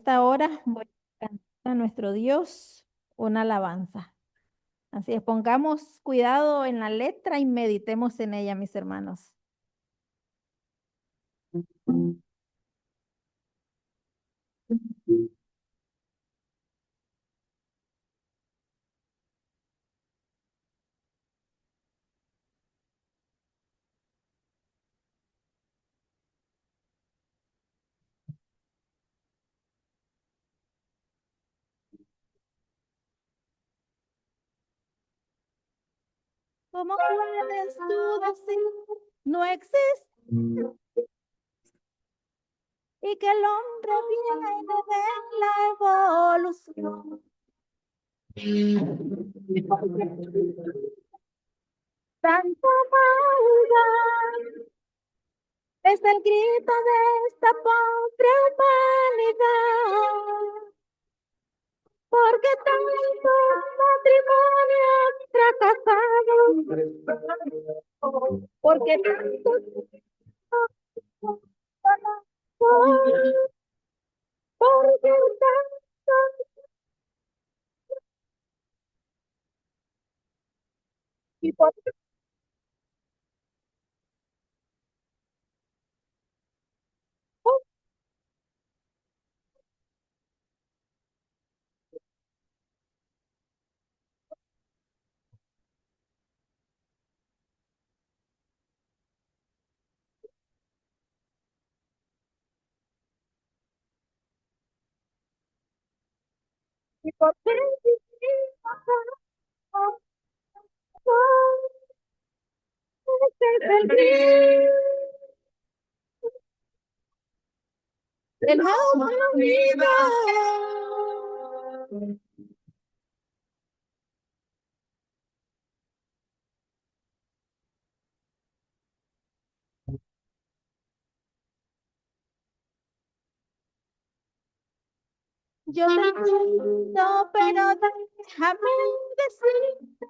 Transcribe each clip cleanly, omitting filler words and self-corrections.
Esta hora voy a cantar a nuestro Dios una alabanza. Así es, pongamos cuidado en la letra y meditemos en ella, mis hermanos. ¿Cómo puedes tú decir no existe y que el hombre viene de la evolución? Tanta maldad es el grito de esta pobre humanidad. Porque tantos matrimonios fracasados, porque tantos porque tantos y por y por el grito de la humanidad. Yo te entiendo, pero déjame decirte,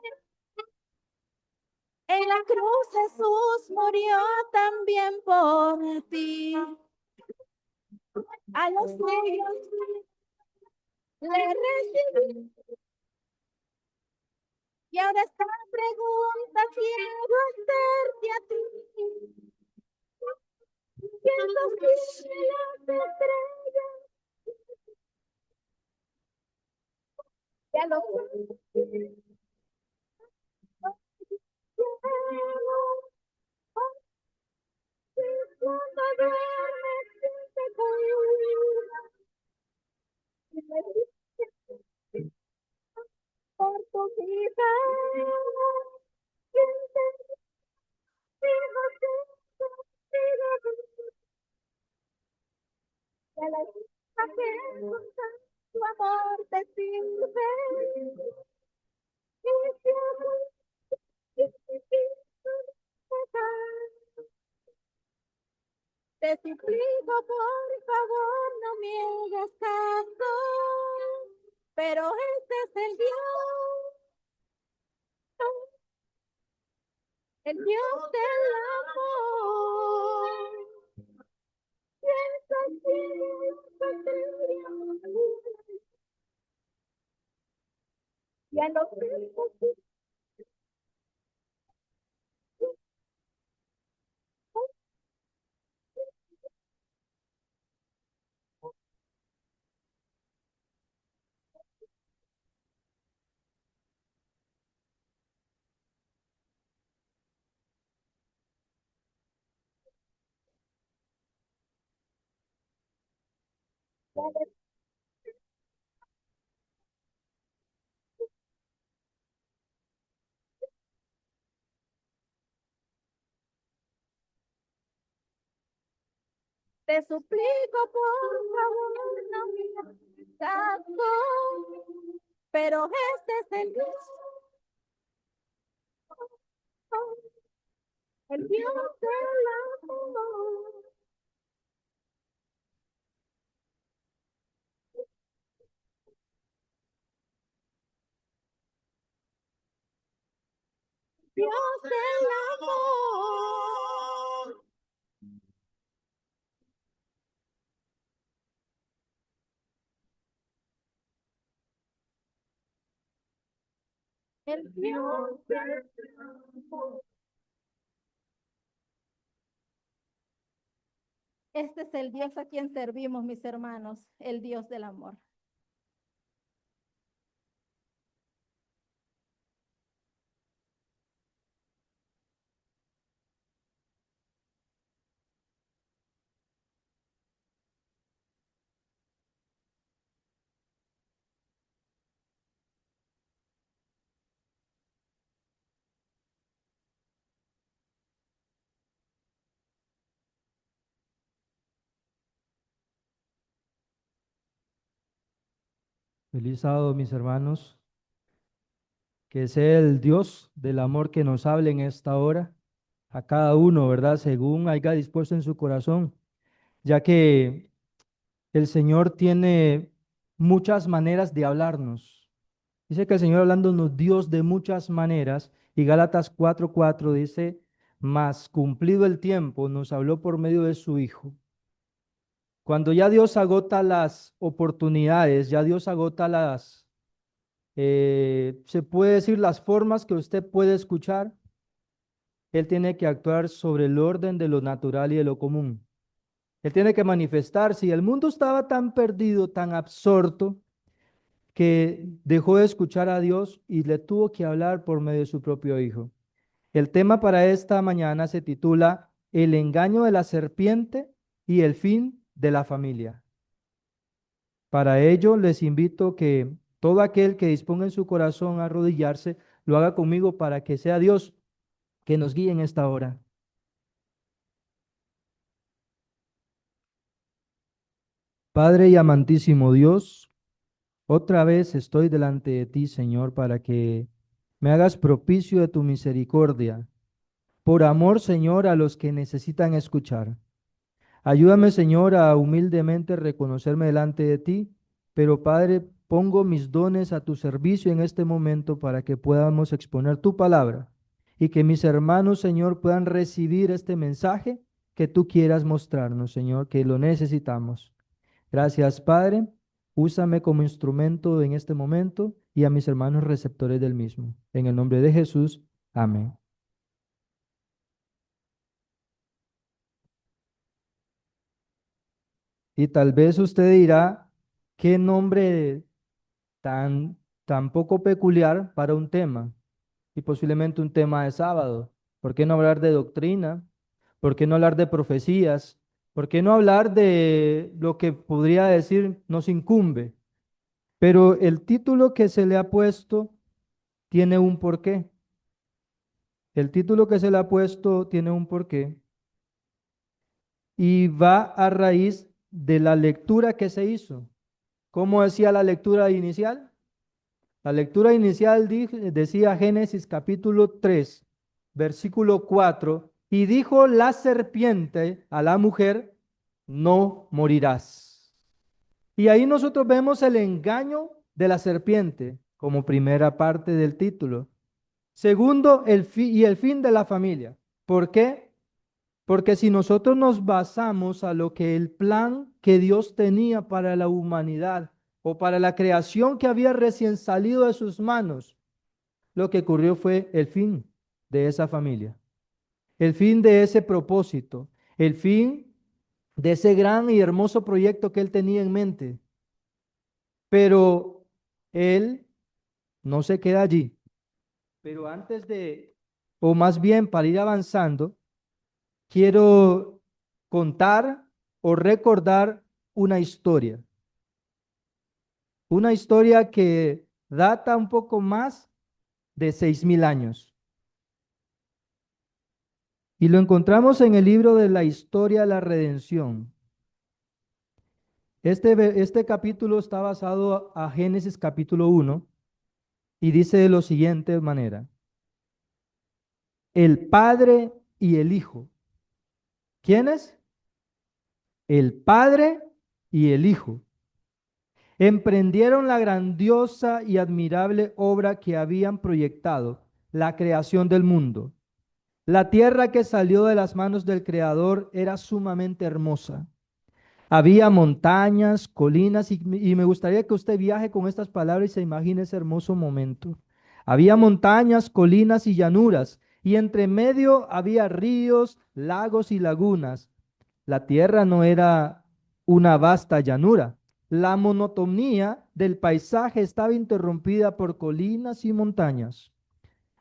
en la cruz Jesús murió también por ti. A los ciegos le recibí. Y ahora esta pregunta quiero hacerte a ti. ¿Quién los cielos estrellas? Y a los cuando duermes, siente cuida. Y me dice por tu vida. ¿Quién te dijo que y a la vista que tu amor te sirve? Y si aún te suplico, por favor, no me hagas caso, pero este es el Dios del amor. Piensa siempre y a los que te suplico, por favor, no me hagas caso, pero este es el Dios del amor. Dios del amor. El Dios del amor. Este es el Dios a quien servimos, mis hermanos, el Dios del amor. Feliz sábado, mis hermanos. Que sea el Dios del amor que nos hable en esta hora, a cada uno, ¿verdad? Según haya dispuesto en su corazón, ya que el Señor tiene muchas maneras de hablarnos. Dice que el Señor hablándonos Dios de muchas maneras, y Gálatas 4:4 dice, mas cumplido el tiempo, nos habló por medio de su Hijo. Cuando ya Dios agota las oportunidades, ya Dios agota se puede decir las formas que usted puede escuchar, Él tiene que actuar sobre el orden de lo natural y de lo común. Él tiene que manifestarse. Y el mundo estaba tan perdido, tan absorto, que dejó de escuchar a Dios y le tuvo que hablar por medio de su propio Hijo. El tema para esta mañana se titula El engaño de la serpiente y el fin de la familia. Para ello les invito que todo aquel que disponga en su corazón a arrodillarse, lo haga conmigo para que sea Dios que nos guíe en esta hora. Padre y amantísimo Dios, otra vez estoy delante de ti, Señor, para que me hagas propicio de tu misericordia, por amor, Señor, a los que necesitan escuchar. Ayúdame, Señor, a humildemente reconocerme delante de ti, pero Padre, pongo mis dones a tu servicio en este momento para que podamos exponer tu palabra y que mis hermanos, Señor, puedan recibir este mensaje que tú quieras mostrarnos, Señor, que lo necesitamos. Gracias, Padre. Úsame como instrumento en este momento y a mis hermanos receptores del mismo. En el nombre de Jesús. Amén. Y tal vez usted dirá, ¿qué nombre tan, tan poco peculiar para un tema? Y posiblemente un tema de sábado. ¿Por qué no hablar de doctrina? ¿Por qué no hablar de profecías? ¿Por qué no hablar de lo que podría decir nos incumbe? Pero el título que se le ha puesto tiene un porqué. El título que se le ha puesto tiene un porqué y va a raíz de la lectura que se hizo. ¿Cómo decía la lectura inicial? La lectura inicial decía Génesis capítulo 3, versículo 4, y dijo la serpiente a la mujer, no morirás. Y ahí nosotros vemos el engaño de la serpiente como primera parte del título. Segundo, el fin de la familia. ¿Por qué? Porque si nosotros nos basamos a lo que el plan que Dios tenía para la humanidad o para la creación que había recién salido de sus manos, lo que ocurrió fue el fin de esa familia, el fin de ese propósito, el fin de ese gran y hermoso proyecto que Él tenía en mente. Pero Él no se queda allí. Pero antes de, o más bien para ir avanzando, quiero contar o recordar una historia que data un poco más de 6000 años. Y lo encontramos en el libro de la historia de la redención. Este capítulo está basado a Génesis capítulo 1 y dice de la siguiente manera, el Padre y el Hijo. ¿Quiénes? El Padre y el Hijo emprendieron la grandiosa y admirable obra que habían proyectado, la creación del mundo. La tierra que salió de las manos del Creador era sumamente hermosa. Había montañas, colinas, y me gustaría que usted viaje con estas palabras y se imagine ese hermoso momento. Había montañas, colinas y llanuras, y entre medio había ríos, lagos y lagunas. La tierra no era una vasta llanura. La monotonía del paisaje estaba interrumpida por colinas y montañas,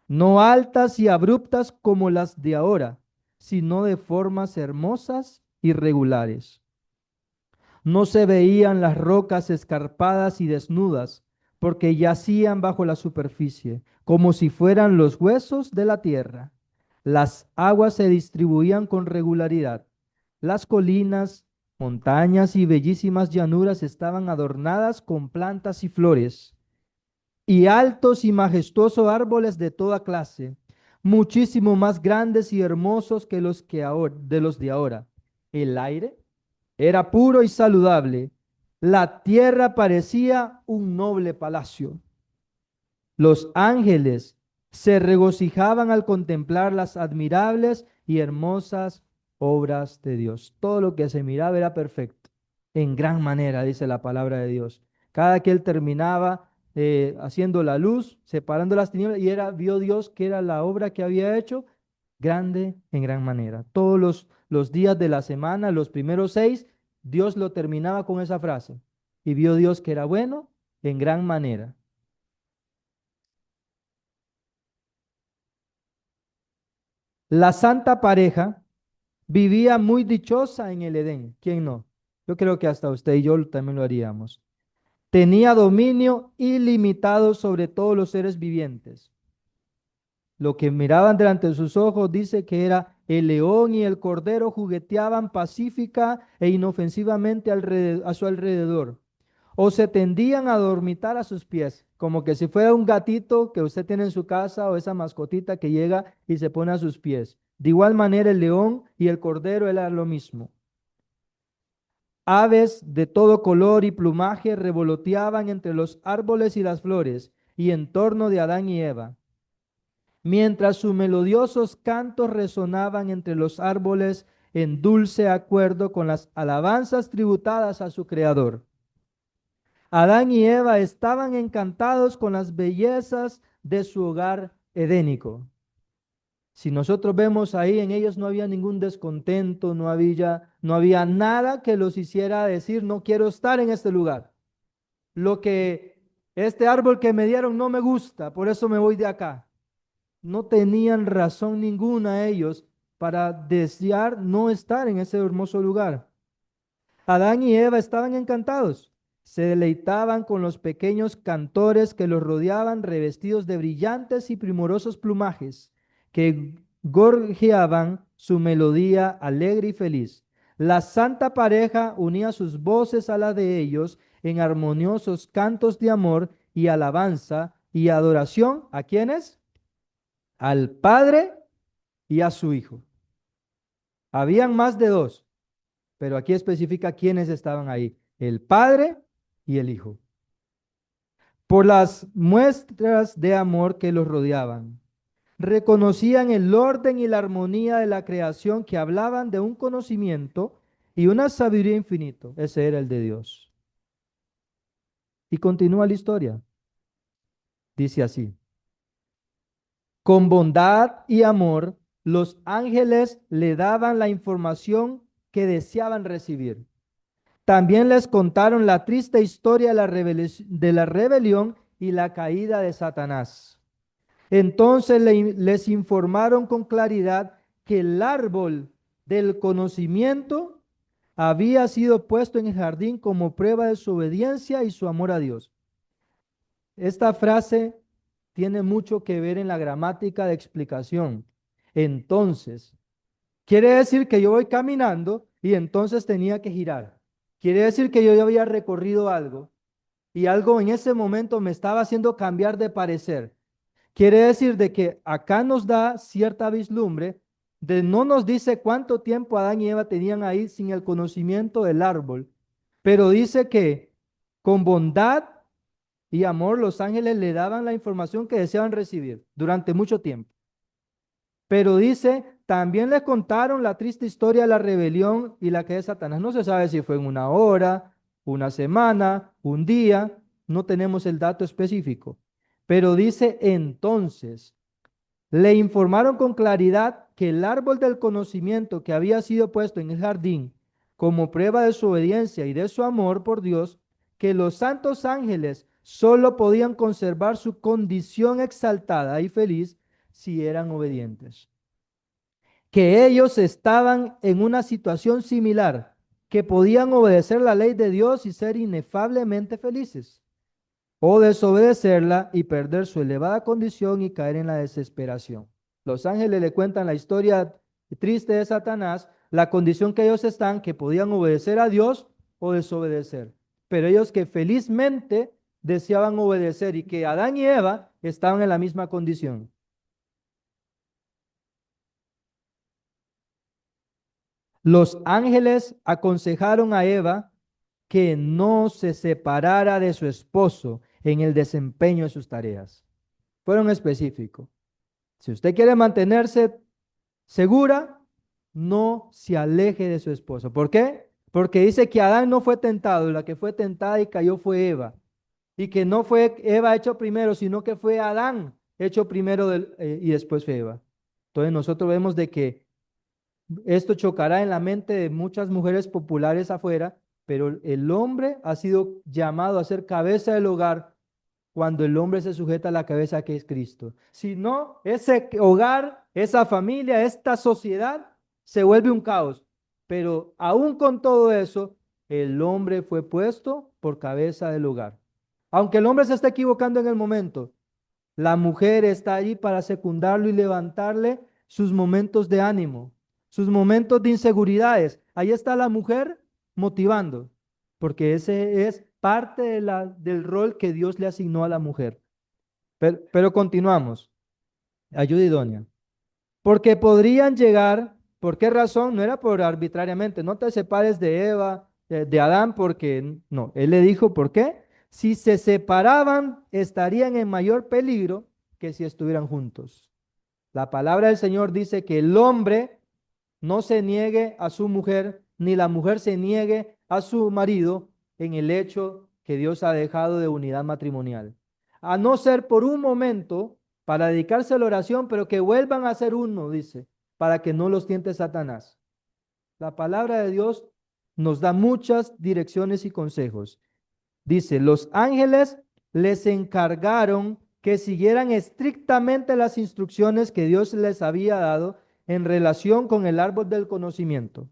no altas y abruptas como las de ahora, sino de formas hermosas y regulares. No se veían las rocas escarpadas y desnudas, porque yacían bajo la superficie, como si fueran los huesos de la tierra. Las aguas se distribuían con regularidad. Las colinas, montañas y bellísimas llanuras estaban adornadas con plantas y flores, y altos y majestuosos árboles de toda clase, muchísimo más grandes y hermosos que los que ahora, de los de ahora. El aire era puro y saludable. La tierra parecía un noble palacio. Los ángeles se regocijaban al contemplar las admirables y hermosas obras de Dios. Todo lo que se miraba era perfecto, en gran manera, dice la palabra de Dios. Cada que él terminaba haciendo la luz, separando las tinieblas, y vio Dios que era la obra que había hecho grande en gran manera. Todos los días de la semana, los primeros 6, Dios lo terminaba con esa frase. Y vio Dios que era bueno en gran manera. La santa pareja vivía muy dichosa en el Edén. ¿Quién no? Yo creo que hasta usted y yo también lo haríamos. Tenía dominio ilimitado sobre todos los seres vivientes. Lo que miraban delante de sus ojos dice que era el león y el cordero jugueteaban pacífica e inofensivamente a su alrededor, o se tendían a dormitar a sus pies, como que si fuera un gatito que usted tiene en su casa o esa mascotita que llega y se pone a sus pies. De igual manera el león y el cordero era lo mismo. Aves de todo color y plumaje revoloteaban entre los árboles y las flores y en torno de Adán y Eva, mientras sus melodiosos cantos resonaban entre los árboles en dulce acuerdo con las alabanzas tributadas a su Creador. Adán y Eva estaban encantados con las bellezas de su hogar edénico. Si nosotros vemos ahí, en ellos no había ningún descontento, no había nada que los hiciera decir, no quiero estar en este lugar. Este árbol que me dieron no me gusta, por eso me voy de acá. No tenían razón ninguna ellos para desear no estar en ese hermoso lugar. Adán y Eva estaban encantados. Se deleitaban con los pequeños cantores que los rodeaban, revestidos de brillantes y primorosos plumajes, que gorjeaban su melodía alegre y feliz. La santa pareja unía sus voces a la de ellos en armoniosos cantos de amor y alabanza y adoración. ¿A quiénes? Al Padre y a su Hijo. Habían más de dos, pero aquí especifica quiénes estaban ahí: el Padre y el Hijo, por las muestras de amor que los rodeaban. Reconocían el orden y la armonía de la creación, que hablaban de un conocimiento y una sabiduría infinito. Ese era el de Dios. Y continúa la historia. Dice así: con bondad y amor, los ángeles le daban la información que deseaban recibir. También les contaron la triste historia de la rebelión y la caída de Satanás. Entonces les informaron con claridad que el árbol del conocimiento había sido puesto en el jardín como prueba de su obediencia y su amor a Dios. Esta frase tiene mucho que ver en la gramática de explicación. Entonces, quiere decir que yo voy caminando y entonces tenía que girar. Quiere decir que yo ya había recorrido algo y algo en ese momento me estaba haciendo cambiar de parecer. Quiere decir de que acá nos da cierta vislumbre, no nos dice cuánto tiempo Adán y Eva tenían ahí sin el conocimiento del árbol, pero dice que con bondad y amor los ángeles le daban la información que deseaban recibir durante mucho tiempo. Pero dice, también les contaron la triste historia de la rebelión y la que de Satanás. No se sabe si fue en una hora, una semana, un día, no tenemos el dato específico. Pero dice entonces, le informaron con claridad que el árbol del conocimiento que había sido puesto en el jardín como prueba de su obediencia y de su amor por Dios, que los santos ángeles solo podían conservar su condición exaltada y feliz si eran obedientes, que ellos estaban en una situación similar, que podían obedecer la ley de Dios y ser inefablemente felices, o desobedecerla y perder su elevada condición y caer en la desesperación. Los ángeles le cuentan la historia triste de Satanás, la condición que ellos están, que podían obedecer a Dios o desobedecer, pero ellos que felizmente deseaban obedecer y que Adán y Eva estaban en la misma condición. Los ángeles aconsejaron a Eva que no se separara de su esposo en el desempeño de sus tareas. Fueron específicos. Si usted quiere mantenerse segura, no se aleje de su esposo. ¿Por qué? Porque dice que Adán no fue tentado, la que fue tentada y cayó fue Eva. Y que no fue Eva hecho primero, sino que fue Adán hecho primero y después fue Eva. Entonces nosotros vemos de que esto chocará en la mente de muchas mujeres populares afuera, pero el hombre ha sido llamado a ser cabeza del hogar cuando el hombre se sujeta a la cabeza que es Cristo. Si no, ese hogar, esa familia, esta sociedad se vuelve un caos. Pero aún con todo eso, el hombre fue puesto por cabeza del hogar. Aunque el hombre se está equivocando en el momento, la mujer está allí para secundarlo y levantarle sus momentos de ánimo, sus momentos de inseguridades. Ahí está la mujer motivando, porque ese es parte del rol que Dios le asignó a la mujer. Pero continuamos. Ayuda idónea. Porque podrían llegar, ¿por qué razón? No era por arbitrariamente, no te separes de Eva, de Adán, porque no, él le dijo, ¿por qué? Si se separaban, estarían en mayor peligro que si estuvieran juntos. La palabra del Señor dice que el hombre no se niegue a su mujer, ni la mujer se niegue a su marido en el hecho que Dios ha dejado de unidad matrimonial. A no ser por un momento para dedicarse a la oración, pero que vuelvan a ser uno, dice, para que no los tiente Satanás. La palabra de Dios nos da muchas direcciones y consejos. Dice, los ángeles les encargaron que siguieran estrictamente las instrucciones que Dios les había dado en relación con el árbol del conocimiento.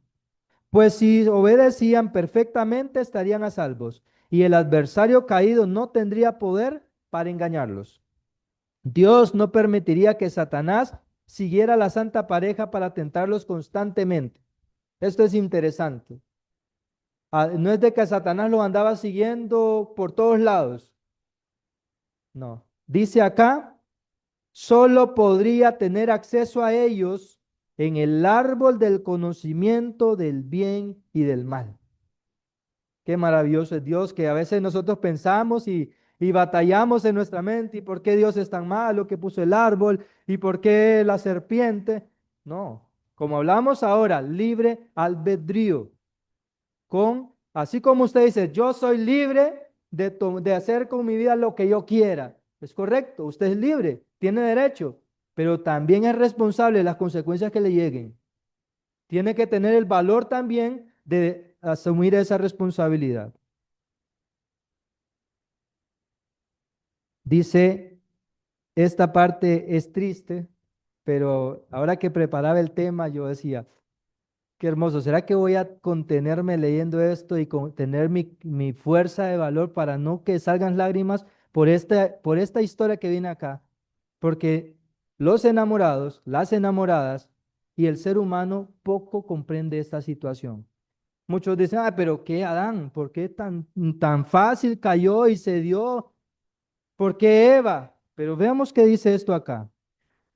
Pues si obedecían perfectamente estarían a salvos y el adversario caído no tendría poder para engañarlos. Dios no permitiría que Satanás siguiera a la santa pareja para tentarlos constantemente. Esto es interesante. No es de que Satanás lo andaba siguiendo por todos lados. No. Dice acá, solo podría tener acceso a ellos en el árbol del conocimiento del bien y del mal. Qué maravilloso es Dios, que a veces nosotros pensamos y batallamos en nuestra mente, ¿y por qué Dios es tan malo que puso el árbol? ¿Y por qué la serpiente? No, como hablamos ahora, libre albedrío. Así como usted dice, yo soy libre de hacer con mi vida lo que yo quiera. Es correcto, usted es libre, tiene derecho, pero también es responsable de las consecuencias que le lleguen. Tiene que tener el valor también de asumir esa responsabilidad. Dice, esta parte es triste, pero ahora que preparaba el tema, yo decía, qué hermoso. ¿Será que voy a contenerme leyendo esto y contener mi fuerza de valor para no que salgan lágrimas por esta historia que viene acá? Porque los enamorados, las enamoradas y el ser humano poco comprende esta situación. Muchos dicen, ah, pero ¿qué Adán? ¿Por qué tan fácil cayó y se dio? ¿Por qué Eva? Pero veamos qué dice esto acá.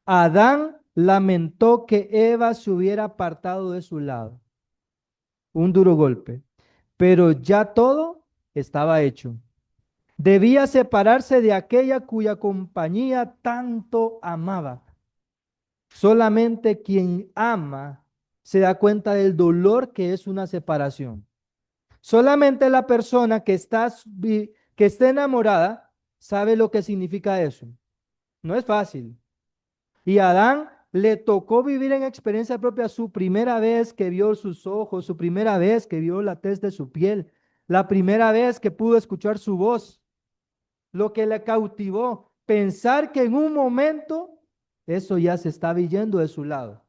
Adán lamentó que Eva se hubiera apartado de su lado, un duro golpe, pero ya todo estaba hecho. Debía separarse de aquella cuya compañía tanto amaba. Solamente quien ama se da cuenta del dolor que es una separación. Solamente la persona que está enamorada ¿Sabe lo que significa eso? No es fácil. Y a Adán le tocó vivir en experiencia propia su primera vez que vio sus ojos, su primera vez que vio la tez de su piel, la primera vez que pudo escuchar su voz, lo que le cautivó, pensar que en un momento eso ya se estaba yendo de su lado,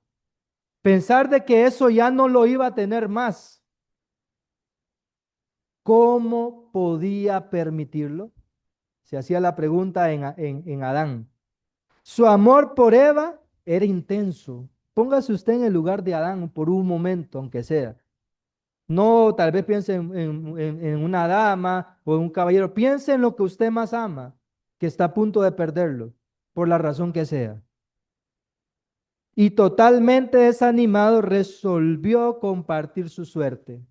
pensar de que eso ya no lo iba a tener más. ¿Cómo podía permitirlo? Se hacía la pregunta en Adán. Su amor por Eva era intenso. Póngase usted en el lugar de Adán por un momento, aunque sea. No, tal vez piense en una dama o en un caballero. Piense en lo que usted más ama, que está a punto de perderlo, por la razón que sea. Y totalmente desanimado, resolvió compartir su suerte.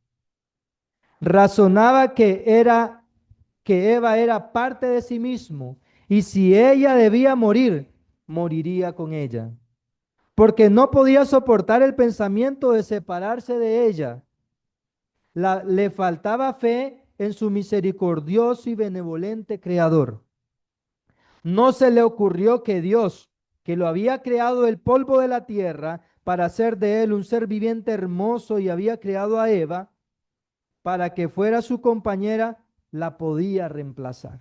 Razonaba que Eva era parte de sí mismo, y si ella debía morir, moriría con ella, porque no podía soportar el pensamiento de separarse de ella. Le faltaba fe en su misericordioso y benevolente Creador. No se le ocurrió que Dios, que lo había creado del polvo de la tierra para hacer de él un ser viviente hermoso y había creado a Eva para que fuera su compañera, la podía reemplazar.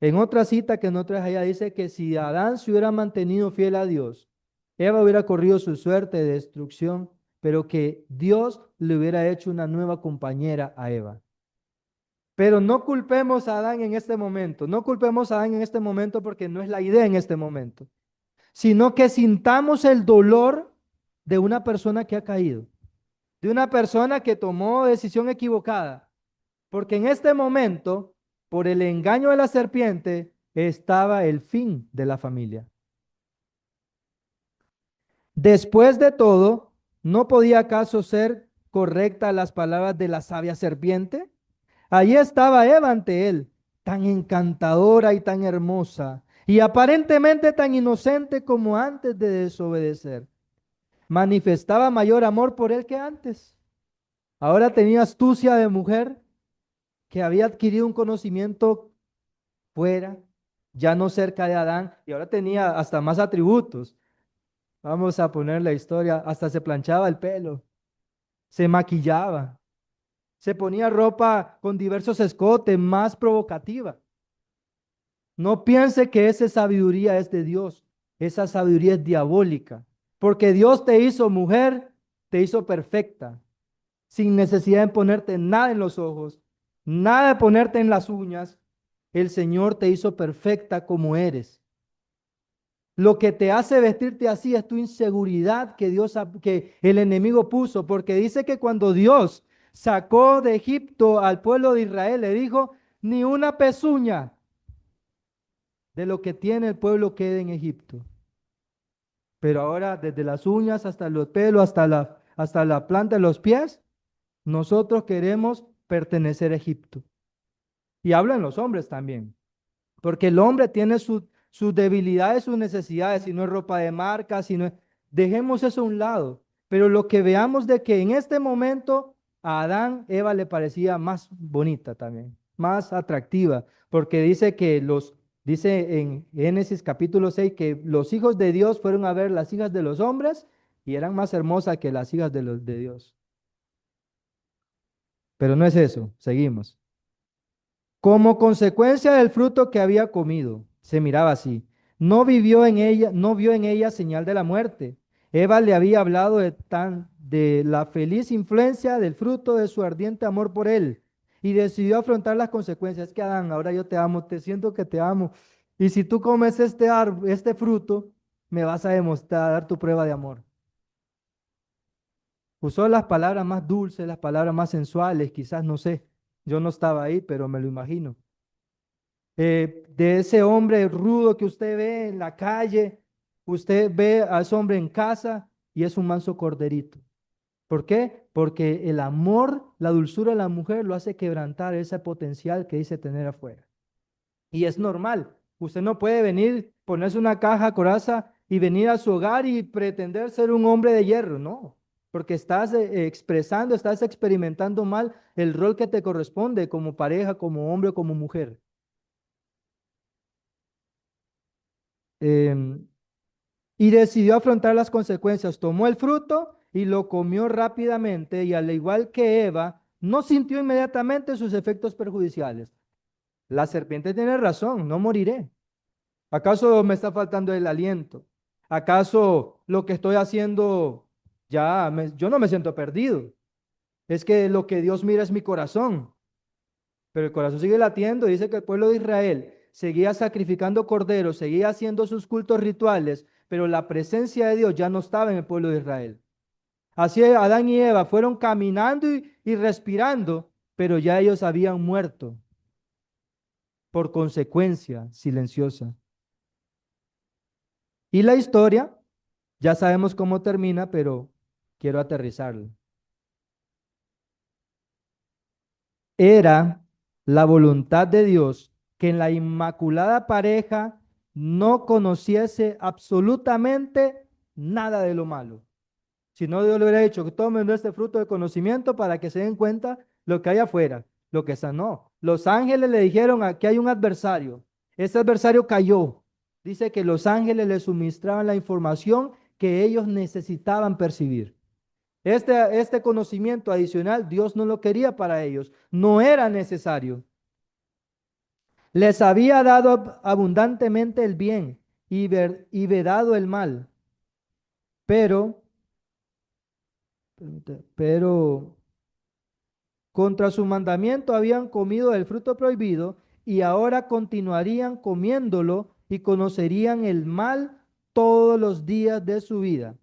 En otra cita que no traes allá dice que si Adán se hubiera mantenido fiel a Dios, Eva hubiera corrido su suerte de destrucción, pero que Dios le hubiera hecho una nueva compañera a Eva. Pero no culpemos a Adán en este momento, no culpemos a Adán en este momento porque no es la idea en este momento, sino que sintamos el dolor de una persona que ha caído, de una persona que tomó decisión equivocada, porque en este momento, por el engaño de la serpiente, estaba el fin de la familia. Después de todo, ¿no podía acaso ser correcta las palabras de la sabia serpiente? Allí estaba Eva ante él, tan encantadora y tan hermosa, y aparentemente tan inocente como antes de desobedecer. Manifestaba mayor amor por él que antes. Ahora tenía astucia de mujer que había adquirido un conocimiento fuera, ya no cerca de Adán, y ahora tenía hasta más atributos. Vamos a poner la historia, hasta se planchaba el pelo, se maquillaba, se ponía ropa con diversos escotes, más provocativa. No piense que esa sabiduría es de Dios, esa sabiduría es diabólica, porque Dios te hizo mujer, te hizo perfecta, sin necesidad de ponerte nada en los ojos, nada de ponerte en las uñas. El Señor te hizo perfecta como eres. Lo que te hace vestirte así es tu inseguridad que el enemigo puso, porque dice que cuando Dios sacó de Egipto al pueblo de Israel, le dijo, ni una pezuña de lo que tiene el pueblo quede en Egipto. Pero ahora, desde las uñas hasta los pelos, hasta la planta de los pies, nosotros queremos pertenecer a Egipto. Y hablan los hombres también, porque el hombre tiene sus debilidades, sus necesidades, si no es ropa de marca, si no es... Dejemos eso a un lado, pero lo que veamos de que en este momento a Adán, Eva le parecía más bonita también, más atractiva, porque dice en Génesis capítulo 6 que los hijos de Dios fueron a ver las hijas de los hombres y eran más hermosas que las hijas de los de Dios. Pero no es eso, seguimos. Como consecuencia del fruto que había comido, se miraba así. No vio en ella señal de la muerte. Eva le había hablado de la feliz influencia del fruto de su ardiente amor por él y decidió afrontar las consecuencias. Es que Adán, ahora yo te amo, te siento que te amo. Y si tú comes este fruto, me vas a demostrar, a dar tu prueba de amor. Usó las palabras más dulces, las palabras más sensuales, quizás no sé. Yo no estaba ahí, pero me lo imagino. De ese hombre rudo que usted ve en la calle, usted ve a ese hombre en casa y es un manso corderito. ¿Por qué? Porque el amor, la dulzura de la mujer lo hace quebrantar ese potencial que dice tener afuera. Y es normal. Usted no puede venir, ponerse una caja coraza y venir a su hogar y pretender ser un hombre de hierro, no. Porque estás expresando, estás experimentando mal el rol que te corresponde como pareja, como hombre o como mujer. em, y decidió afrontar las consecuencias. Tomó el fruto y lo comió rápidamente y al igual que Eva, no sintió inmediatamente sus efectos perjudiciales. La serpiente tiene razón, no moriré. ¿Acaso me está faltando el aliento? ¿Acaso lo que estoy haciendo yo no me siento perdido? Es que lo que Dios mira es mi corazón, pero el corazón sigue latiendo. Dice que el pueblo de Israel seguía sacrificando corderos, seguía haciendo sus cultos rituales, pero la presencia de Dios ya no estaba en el pueblo de Israel. Así Adán y Eva fueron caminando y respirando, pero ya ellos habían muerto por consecuencia silenciosa. Y la historia, ya sabemos cómo termina, pero quiero aterrizarlo. Era la voluntad de Dios que en la inmaculada pareja no conociese absolutamente nada de lo malo. Si no, Dios le hubiera dicho que tomen de este fruto de conocimiento para que se den cuenta lo que hay afuera, lo que está. No, los ángeles le dijeron aquí hay un adversario. Ese adversario cayó. Dice que los ángeles le suministraban la información que ellos necesitaban percibir. Este conocimiento adicional, Dios no lo quería para ellos, no era necesario. Les había dado abundantemente el bien y vedado el mal, pero, pero contra su mandamiento habían comido el fruto prohibido y ahora continuarían comiéndolo y conocerían el mal todos los días de su vida.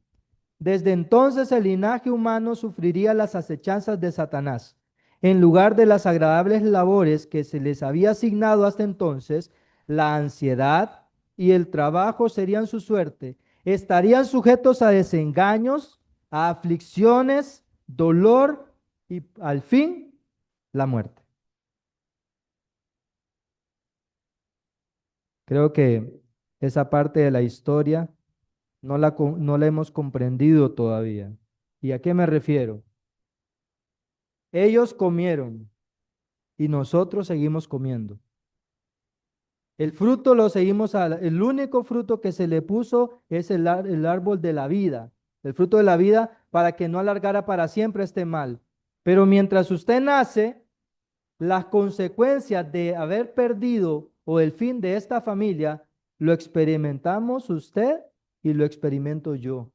Desde entonces el linaje humano sufriría las acechanzas de Satanás. En lugar de las agradables labores que se les había asignado hasta entonces, la ansiedad y el trabajo serían su suerte. Estarían sujetos a desengaños, a aflicciones, dolor y al fin la muerte. Creo que esa parte de la historia no la hemos comprendido todavía. ¿Y a qué me refiero? Ellos comieron y nosotros seguimos comiendo. El fruto lo seguimos, el único fruto que se le puso es el árbol de la vida, el fruto de la vida para que no alargara para siempre este mal. Pero mientras usted nace, las consecuencias de haber perdido o el fin de esta familia lo experimentamos usted y lo experimento yo,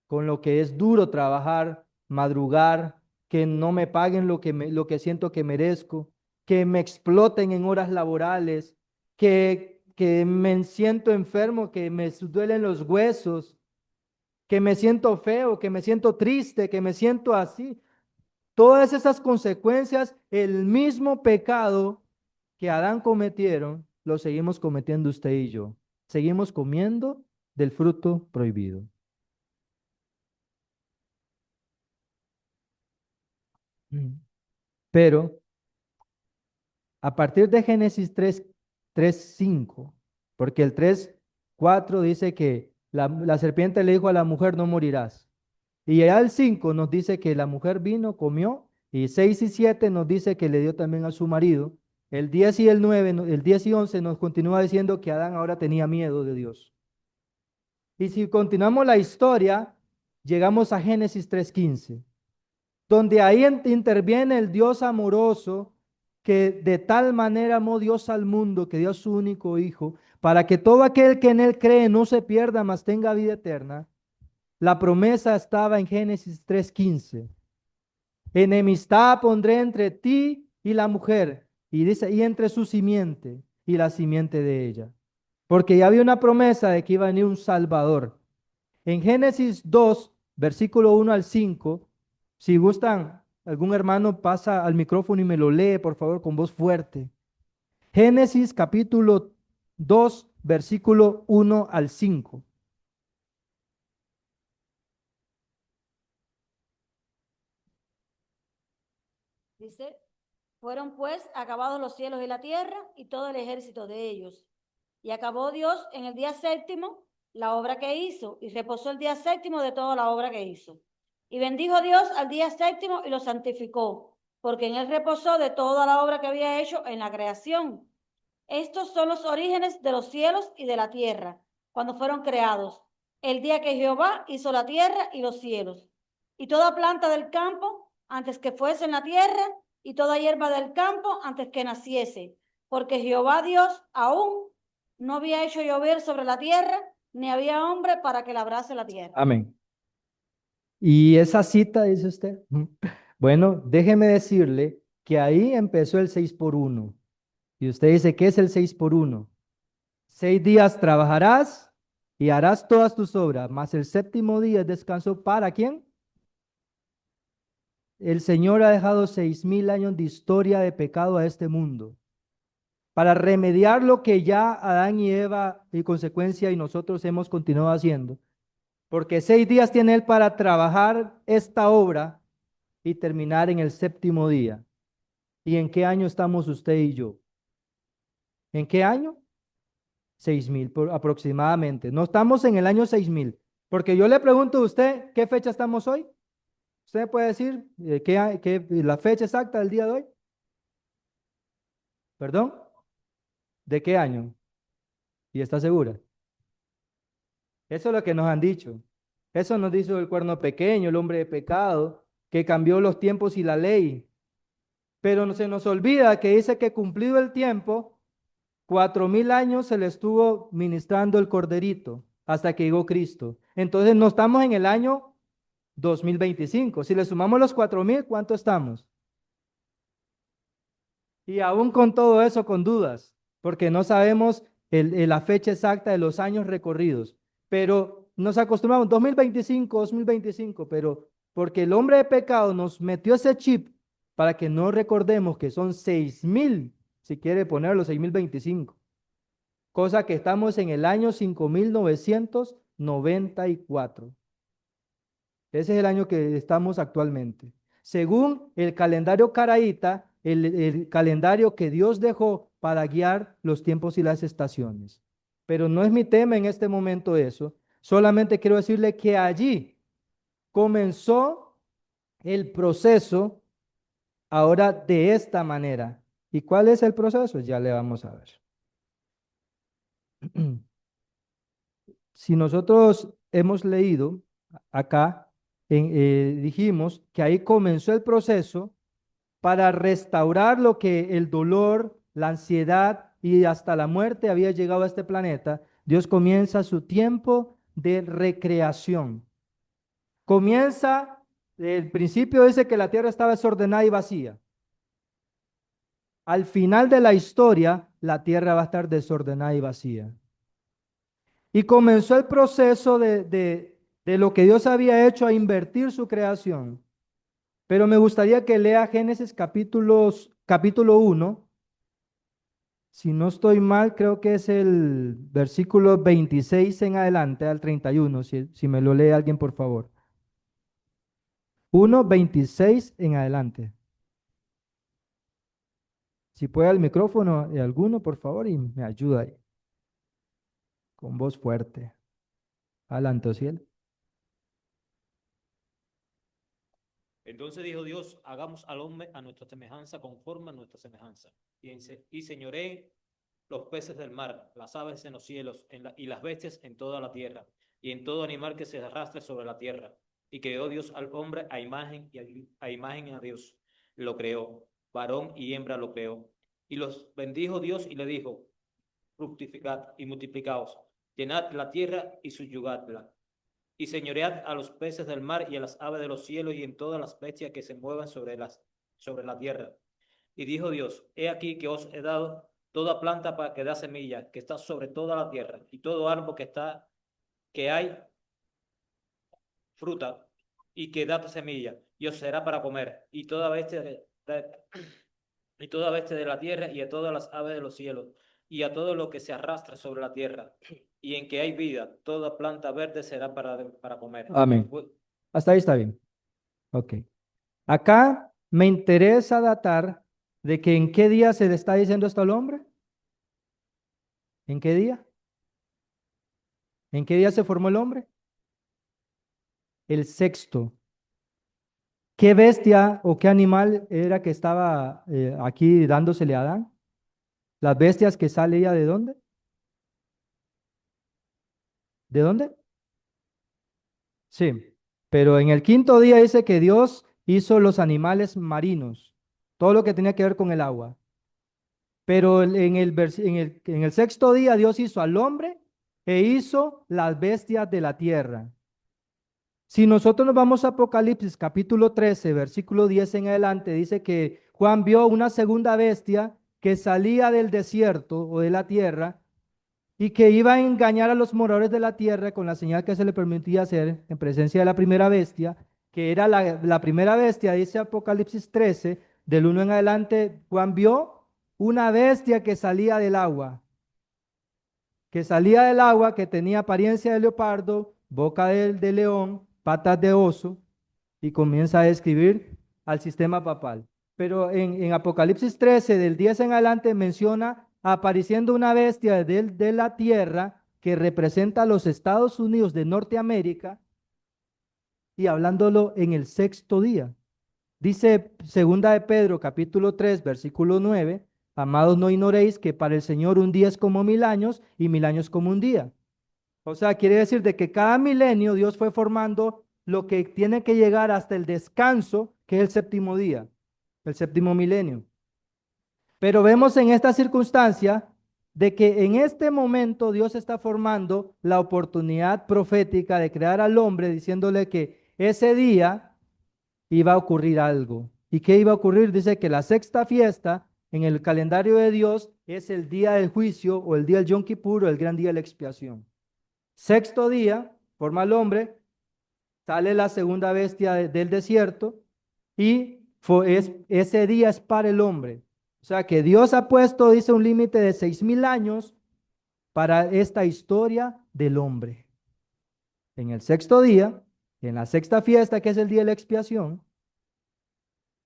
con lo que es duro trabajar, madrugar, que no me paguen lo que siento que merezco, que me exploten en horas laborales, que me siento enfermo, que me duelen los huesos, que me siento feo, que me siento triste, que me siento así. Todas esas consecuencias, el mismo pecado que Adán cometieron, lo seguimos cometiendo usted y yo. Seguimos comiendo del fruto prohibido. Mm. Pero a partir de Génesis 3:5, porque el 3:4 dice que la serpiente le dijo a la mujer, no morirás. Y allá el 5 nos dice que la mujer vino, comió, y 6 y 7 nos dice que le dio también a su marido. El 10 y el 9, el 10 y 11 nos continúa diciendo que Adán ahora tenía miedo de Dios. Y si continuamos la historia, llegamos a Génesis 3:15, donde ahí interviene el Dios amoroso que de tal manera amó Dios al mundo que dio a su único hijo, para que todo aquel que en él cree no se pierda, mas tenga vida eterna. La promesa estaba en Génesis 3:15. Enemistad pondré entre ti y la mujer, y dice, y entre su simiente y la simiente de ella. Porque ya había una promesa de que iba a venir un Salvador. En Génesis 2, versículo 1 al 5, si gustan, algún hermano pasa al micrófono y me lo lee, por favor, con voz fuerte. Génesis capítulo 2, versículo 1 al 5. Dice, fueron pues acabados los cielos y la tierra y todo el ejército de ellos. Y acabó Dios en el día séptimo la obra que hizo y reposó el día séptimo de toda la obra que hizo. Y bendijo Dios al día séptimo y lo santificó, porque en él reposó de toda la obra que había hecho en la creación. Estos son los orígenes de los cielos y de la tierra, cuando fueron creados, el día que Jehová hizo la tierra y los cielos. Y toda planta del campo antes que fuese en la tierra, y toda hierba del campo antes que naciese, porque Jehová Dios aún no había hecho llover sobre la tierra, ni había hombre para que labrase la tierra. Amén. Y esa cita, dice usted. Bueno, déjeme decirle que ahí empezó el 6 por 1. Y usted dice, ¿qué es el 6 por 1? 6 días trabajarás y harás todas tus obras, mas el séptimo día es descanso ¿para quién? El Señor ha dejado 6.000 años de historia de pecado a este mundo para remediar lo que ya Adán y Eva y consecuencia y nosotros hemos continuado haciendo. Porque 6 días tiene Él para trabajar esta obra y terminar en el séptimo día. ¿Y en qué año estamos usted y yo? ¿En qué año? 6.000 aproximadamente. No estamos en el año 6.000. Porque yo le pregunto a usted, ¿qué fecha estamos hoy? ¿Usted puede decir la fecha exacta del día de hoy? ¿Perdón? ¿De qué año? ¿Y está segura? Eso es lo que nos han dicho. Eso nos dice el cuerno pequeño, el hombre de pecado, que cambió los tiempos y la ley. Pero no se nos olvida que dice que cumplido el tiempo, 4.000 años se le estuvo ministrando el corderito hasta que llegó Cristo. Entonces no estamos en el año 2025. Si le sumamos los 4.000, ¿cuánto estamos? Y aún con todo eso, con dudas, porque no sabemos la fecha exacta de los años recorridos. Pero nos acostumbramos, 2025, 2025, pero porque el hombre de pecado nos metió ese chip para que no recordemos que son 6.000, si quiere ponerlo, 6.025. Cosa que estamos en el año 5.994. Ese es el año que estamos actualmente. Según el calendario caraíta, el calendario que Dios dejó para guiar los tiempos y las estaciones. Pero no es mi tema en este momento eso. Solamente quiero decirle que allí comenzó el proceso ahora de esta manera. ¿Y cuál es el proceso? Ya le vamos a ver. Si nosotros hemos leído acá, dijimos que ahí comenzó el proceso para restaurar lo que el dolor, la ansiedad y hasta la muerte había llegado a este planeta. Dios comienza su tiempo de recreación. Comienza, el principio dice que la tierra estaba desordenada y vacía. Al final de la historia, la tierra va a estar desordenada y vacía. Y comenzó el proceso de lo que Dios había hecho a invertir su creación. Pero me gustaría que lea Génesis capítulo 1. Si no estoy mal, creo que es el versículo 26 en adelante al 31. Si me lo lee alguien, por favor. 1:26 en adelante. Si puede al micrófono de alguno, por favor, y me ayuda ahí. Con voz fuerte. Adelante, Ociel. Entonces dijo Dios, hagamos al hombre a nuestra semejanza, conforme a nuestra semejanza, y señoree los peces del mar, las aves en los cielos, y las bestias en toda la tierra, y en todo animal que se arrastre sobre la tierra. Y creó Dios al hombre a imagen a Dios lo creó, varón y hembra lo creó. Y los bendijo Dios y le dijo, fructificad y multiplicaos, llenad la tierra y subyugadla. Y señoread a los peces del mar y a las aves de los cielos y en todas las bestias que se muevan sobre la tierra. Y dijo Dios, he aquí que os he dado toda planta para que da semilla, que está sobre toda la tierra, y todo árbol que hay fruta y que da semilla, y os será para comer, y toda bestia de la tierra, y a todas las aves de los cielos, y a todo lo que se arrastra sobre la tierra, y en que hay vida, toda planta verde será para comer. Amén. Hasta ahí está bien. Ok. Acá me interesa datar de que en qué día se le está diciendo esto al hombre. ¿En qué día? ¿En qué día se formó el hombre? El sexto. ¿Qué bestia o qué animal era que estaba aquí dándosele a Adán? Las bestias que salía ¿de dónde? ¿De dónde? Sí, pero en el quinto día dice que Dios hizo los animales marinos, todo lo que tenía que ver con el agua. Pero en el sexto día Dios hizo al hombre e hizo las bestias de la tierra. Si nosotros nos vamos a Apocalipsis capítulo 13, versículo 10 en adelante, dice que Juan vio una segunda bestia que salía del desierto o de la tierra y que iba a engañar a los moradores de la tierra con la señal que se le permitía hacer en presencia de la primera bestia, que era la primera bestia, dice Apocalipsis 13, del 1 en adelante, Juan vio una bestia que salía del agua, que tenía apariencia de leopardo, boca de león, patas de oso, y comienza a describir al sistema papal. Pero en Apocalipsis 13, del 10 en adelante, menciona apareciendo una bestia de la tierra que representa a los Estados Unidos de Norteamérica y hablándolo en el sexto día. Dice segunda de Pedro, capítulo 3, versículo 9, amados, no ignoréis que para el Señor un día es como 1000 años y 1000 años como un día. O sea, quiere decir de que cada milenio Dios fue formando lo que tiene que llegar hasta el descanso, que es el séptimo día, el séptimo milenio. Pero vemos en esta circunstancia de que en este momento Dios está formando la oportunidad profética de crear al hombre, diciéndole que ese día iba a ocurrir algo. ¿Y qué iba a ocurrir? Dice que la sexta fiesta en el calendario de Dios es el día del juicio o el día del Yom Kippur o el gran día de la expiación. Sexto día, forma el hombre, sale la segunda bestia del desierto y ese día es para el hombre. O sea que Dios ha puesto, dice, un límite de 6000 años para esta historia del hombre. En el sexto día, en la sexta fiesta, que es el día de la expiación,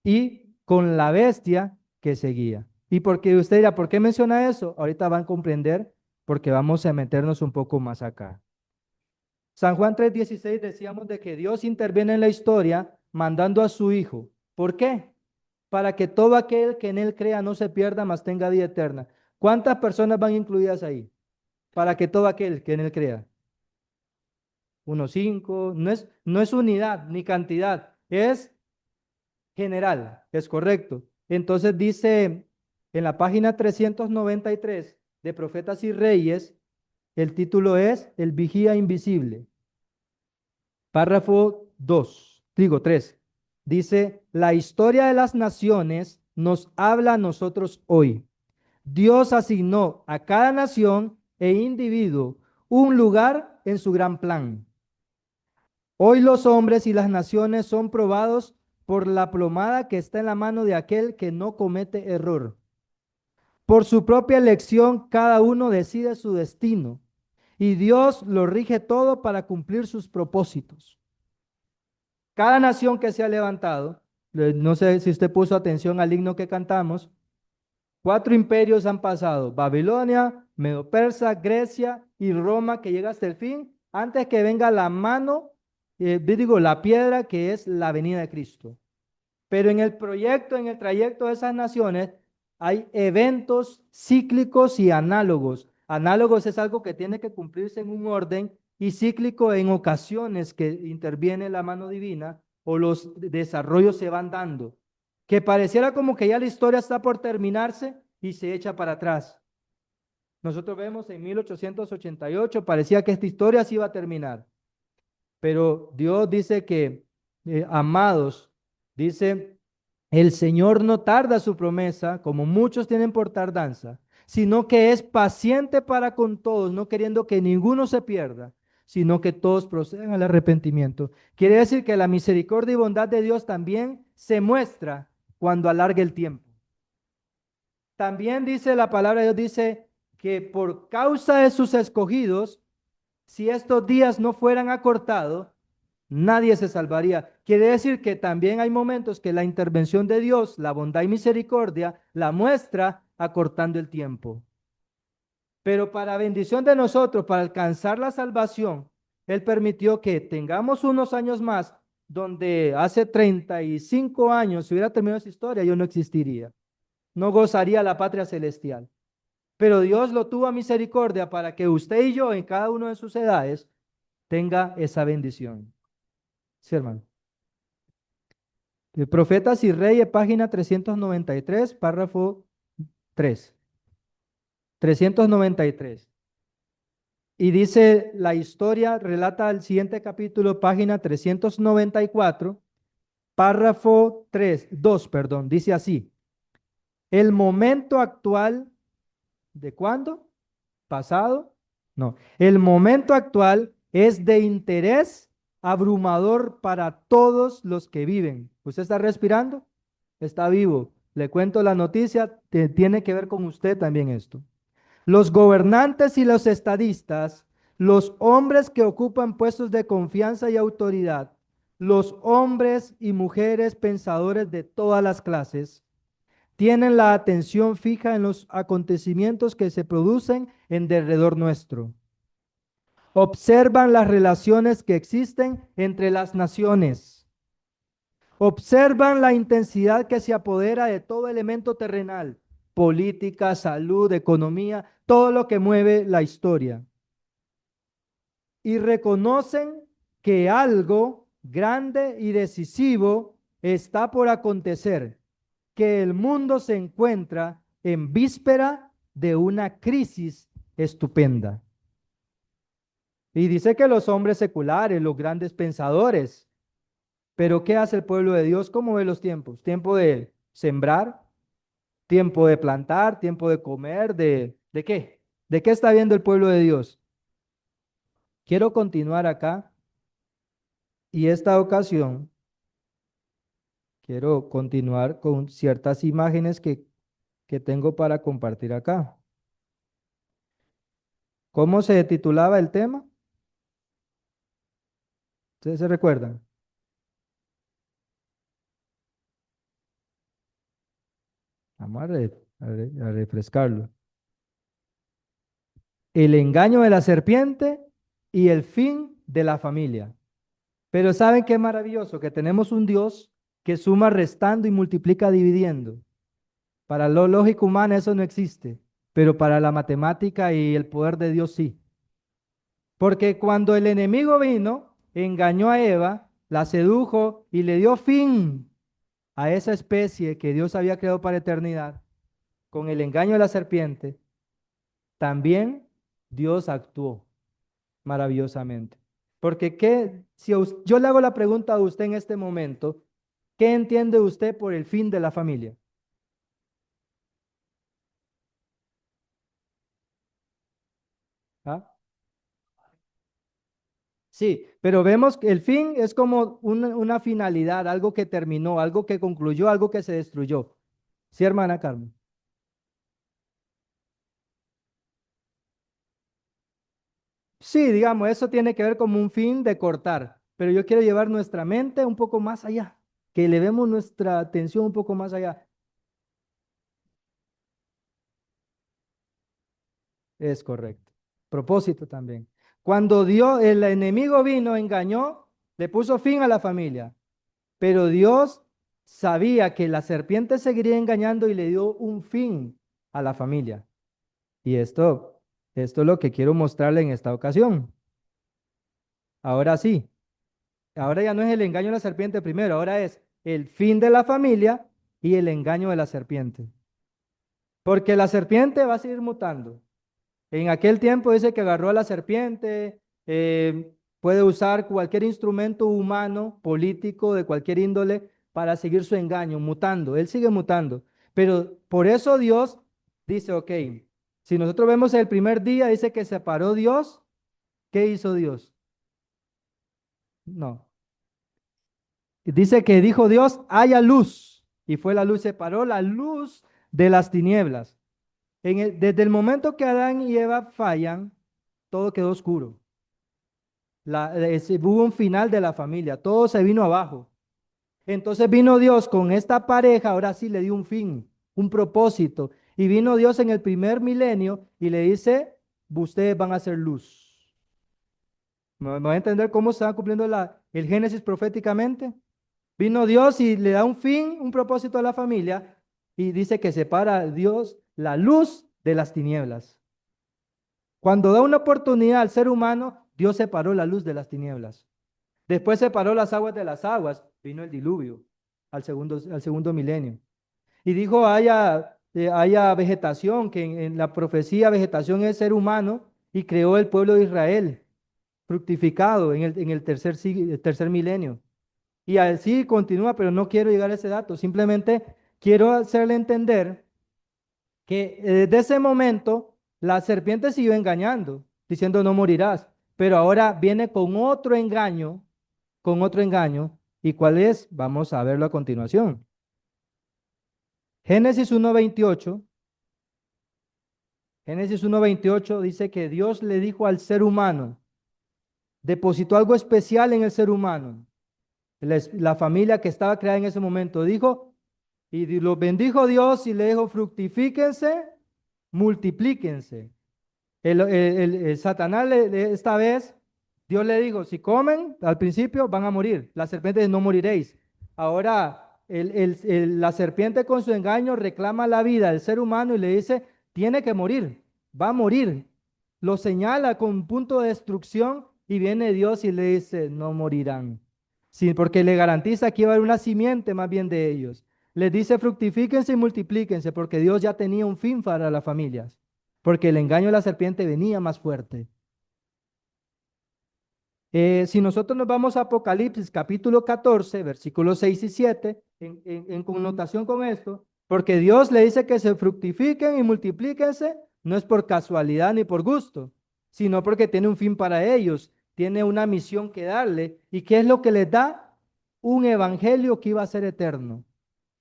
y con la bestia que seguía. Y porque usted dirá, ¿por qué menciona eso? Ahorita van a comprender porque vamos a meternos un poco más acá. San Juan 3:16 decíamos de que Dios interviene en la historia mandando a su Hijo. ¿Por qué? Para que todo aquel que en Él crea no se pierda, mas tenga vida eterna. ¿Cuántas personas van incluidas ahí? Para que todo aquel que en Él crea. 5, no es unidad ni cantidad, es general, es correcto. Entonces dice en la página 393 de Profetas y Reyes, el título es El Vigía Invisible. Párrafo 3. Dice, la historia de las naciones nos habla a nosotros hoy. Dios asignó a cada nación e individuo un lugar en su gran plan. Hoy los hombres y las naciones son probados por la plomada que está en la mano de aquel que no comete error. Por su propia elección, cada uno decide su destino y Dios lo rige todo para cumplir sus propósitos. Cada nación que se ha levantado, no sé si usted puso atención al himno que cantamos, 4 imperios han pasado: Babilonia, Medo-Persa, Grecia y Roma, que llega hasta el fin, antes que venga la mano, la piedra que es la venida de Cristo. Pero en el proyecto, en el trayecto de esas naciones, hay eventos cíclicos y análogos. Análogos es algo que tiene que cumplirse en un orden y cíclico en ocasiones que interviene la mano divina o los desarrollos se van dando. Que pareciera como que ya la historia está por terminarse y se echa para atrás. Nosotros vemos en 1888, parecía que esta historia se iba a terminar. Pero Dios dice que, amados, dice, el Señor no tarda su promesa, como muchos tienen por tardanza, sino que es paciente para con todos, no queriendo que ninguno se pierda, sino que todos procedan al arrepentimiento. Quiere decir que la misericordia y bondad de Dios también se muestra cuando alarga el tiempo. También dice la palabra de Dios, dice que por causa de sus escogidos, si estos días no fueran acortados, nadie se salvaría. Quiere decir que también hay momentos que la intervención de Dios, la bondad y misericordia, la muestra acortando el tiempo. Pero para bendición de nosotros, para alcanzar la salvación, Él permitió que tengamos unos años más, donde hace 35 años, si hubiera terminado esa historia, yo no existiría. No gozaría la patria celestial. Pero Dios lo tuvo a misericordia para que usted y yo en cada una de sus edades tenga esa bendición. Sí, hermano. Profetas y Reyes, página 393, párrafo 3. 393. Y dice la historia, relata el siguiente capítulo, página 394, párrafo 2, perdón, dice así. El momento actual, ¿de cuándo? ¿Pasado? No. El momento actual es de interés abrumador para todos los que viven. ¿Usted está respirando? Está vivo. Le cuento la noticia, tiene que ver con usted también esto. Los gobernantes y los estadistas, los hombres que ocupan puestos de confianza y autoridad, los hombres y mujeres pensadores de todas las clases, tienen la atención fija en los acontecimientos que se producen en derredor nuestro. Observan las relaciones que existen entre las naciones. Observan la intensidad que se apodera de todo elemento terrenal, política, salud, economía, todo lo que mueve la historia. Y reconocen que algo grande y decisivo está por acontecer, que el mundo se encuentra en víspera de una crisis estupenda. Y dice que los hombres seculares, los grandes pensadores, pero ¿qué hace el pueblo de Dios? ¿Cómo ve los tiempos? Tiempo de sembrar, tiempo de plantar, tiempo de comer, ¿de qué? ¿De qué está viendo el pueblo de Dios? Quiero continuar acá y esta ocasión quiero continuar con ciertas imágenes que tengo para compartir acá. ¿Cómo se titulaba el tema? ¿Ustedes se recuerdan? Vamos a refrescarlo. El engaño de la serpiente y el fin de la familia. Pero ¿saben qué maravilloso? Que tenemos un Dios que suma restando y multiplica dividiendo. Para lo lógico humano eso no existe, pero para la matemática y el poder de Dios sí. Porque cuando el enemigo vino, engañó a Eva, la sedujo y le dio fin a esa especie que Dios había creado para eternidad, con el engaño de la serpiente, también Dios actuó maravillosamente. Porque si yo le hago la pregunta a usted en este momento, ¿qué entiende usted por el fin de la familia? ¿Ah? Sí, pero vemos que el fin es como una finalidad, algo que terminó, algo que concluyó, algo que se destruyó. ¿Sí, hermana Carmen? Sí, digamos, eso tiene que ver como un fin de cortar, pero yo quiero llevar nuestra mente un poco más allá, que elevemos nuestra atención un poco más allá. Es correcto. Propósito también. Cuando Dios, el enemigo vino, engañó, le puso fin a la familia, pero Dios sabía que la serpiente seguiría engañando y le dio un fin a la familia. Y esto es lo que quiero mostrarle en esta ocasión. Ahora sí, ahora ya no es el engaño de la serpiente primero, ahora es el fin de la familia y el engaño de la serpiente. Porque la serpiente va a seguir mutando. En aquel tiempo dice que agarró a la serpiente, puede usar cualquier instrumento humano, político, de cualquier índole, para seguir su engaño, mutando. Él sigue mutando. Pero por eso Dios dice, ok, si nosotros vemos el primer día, dice que separó Dios, ¿qué hizo Dios? No. Dice que dijo Dios, haya luz. Y fue la luz, separó la luz de las tinieblas. Desde el momento que Adán y Eva fallan, todo quedó oscuro. Hubo un final de la familia, todo se vino abajo. Entonces vino Dios con esta pareja, ahora sí le dio un fin, un propósito. Y vino Dios en el primer milenio y le dice, ustedes van a ser luz. ¿Me va a entender cómo se va cumpliendo el Génesis proféticamente? Vino Dios y le da un fin, un propósito a la familia y dice que separa a Dios la luz de las tinieblas. Cuando da una oportunidad al ser humano, Dios separó la luz de las tinieblas. Después separó las aguas de las aguas, vino el diluvio al segundo milenio. Y dijo, haya vegetación, que en la profecía vegetación es ser humano, y creó el pueblo de Israel, fructificado en el tercer milenio. Y así continúa, pero no quiero llegar a ese dato, simplemente quiero hacerle entender que desde ese momento la serpiente siguió engañando, diciendo no morirás, pero ahora viene con otro engaño, ¿y cuál es? Vamos a verlo a continuación. Génesis 1:28. Génesis 1:28 dice que Dios le dijo al ser humano, depositó algo especial en el ser humano, la familia que estaba creada en ese momento, dijo, y lo bendijo Dios y le dijo, fructifíquense, multiplíquense. El Satanás esta vez, Dios le dijo, si comen al principio van a morir, la serpiente no moriréis. Ahora la serpiente con su engaño reclama la vida del ser humano y le dice, tiene que morir, va a morir. Lo señala con un punto de destrucción y viene Dios y le dice, no morirán. Sí, porque le garantiza que iba a haber una simiente más bien de ellos. Les dice, fructifíquense y multiplíquense, porque Dios ya tenía un fin para las familias, porque el engaño de la serpiente venía más fuerte. Si nosotros nos vamos a Apocalipsis capítulo 14, versículos 6 y 7, en connotación con esto, porque Dios le dice que se fructifiquen y multiplíquense, no es por casualidad ni por gusto, sino porque tiene un fin para ellos, tiene una misión que darle. ¿Y qué es lo que les da? Un evangelio que iba a ser eterno.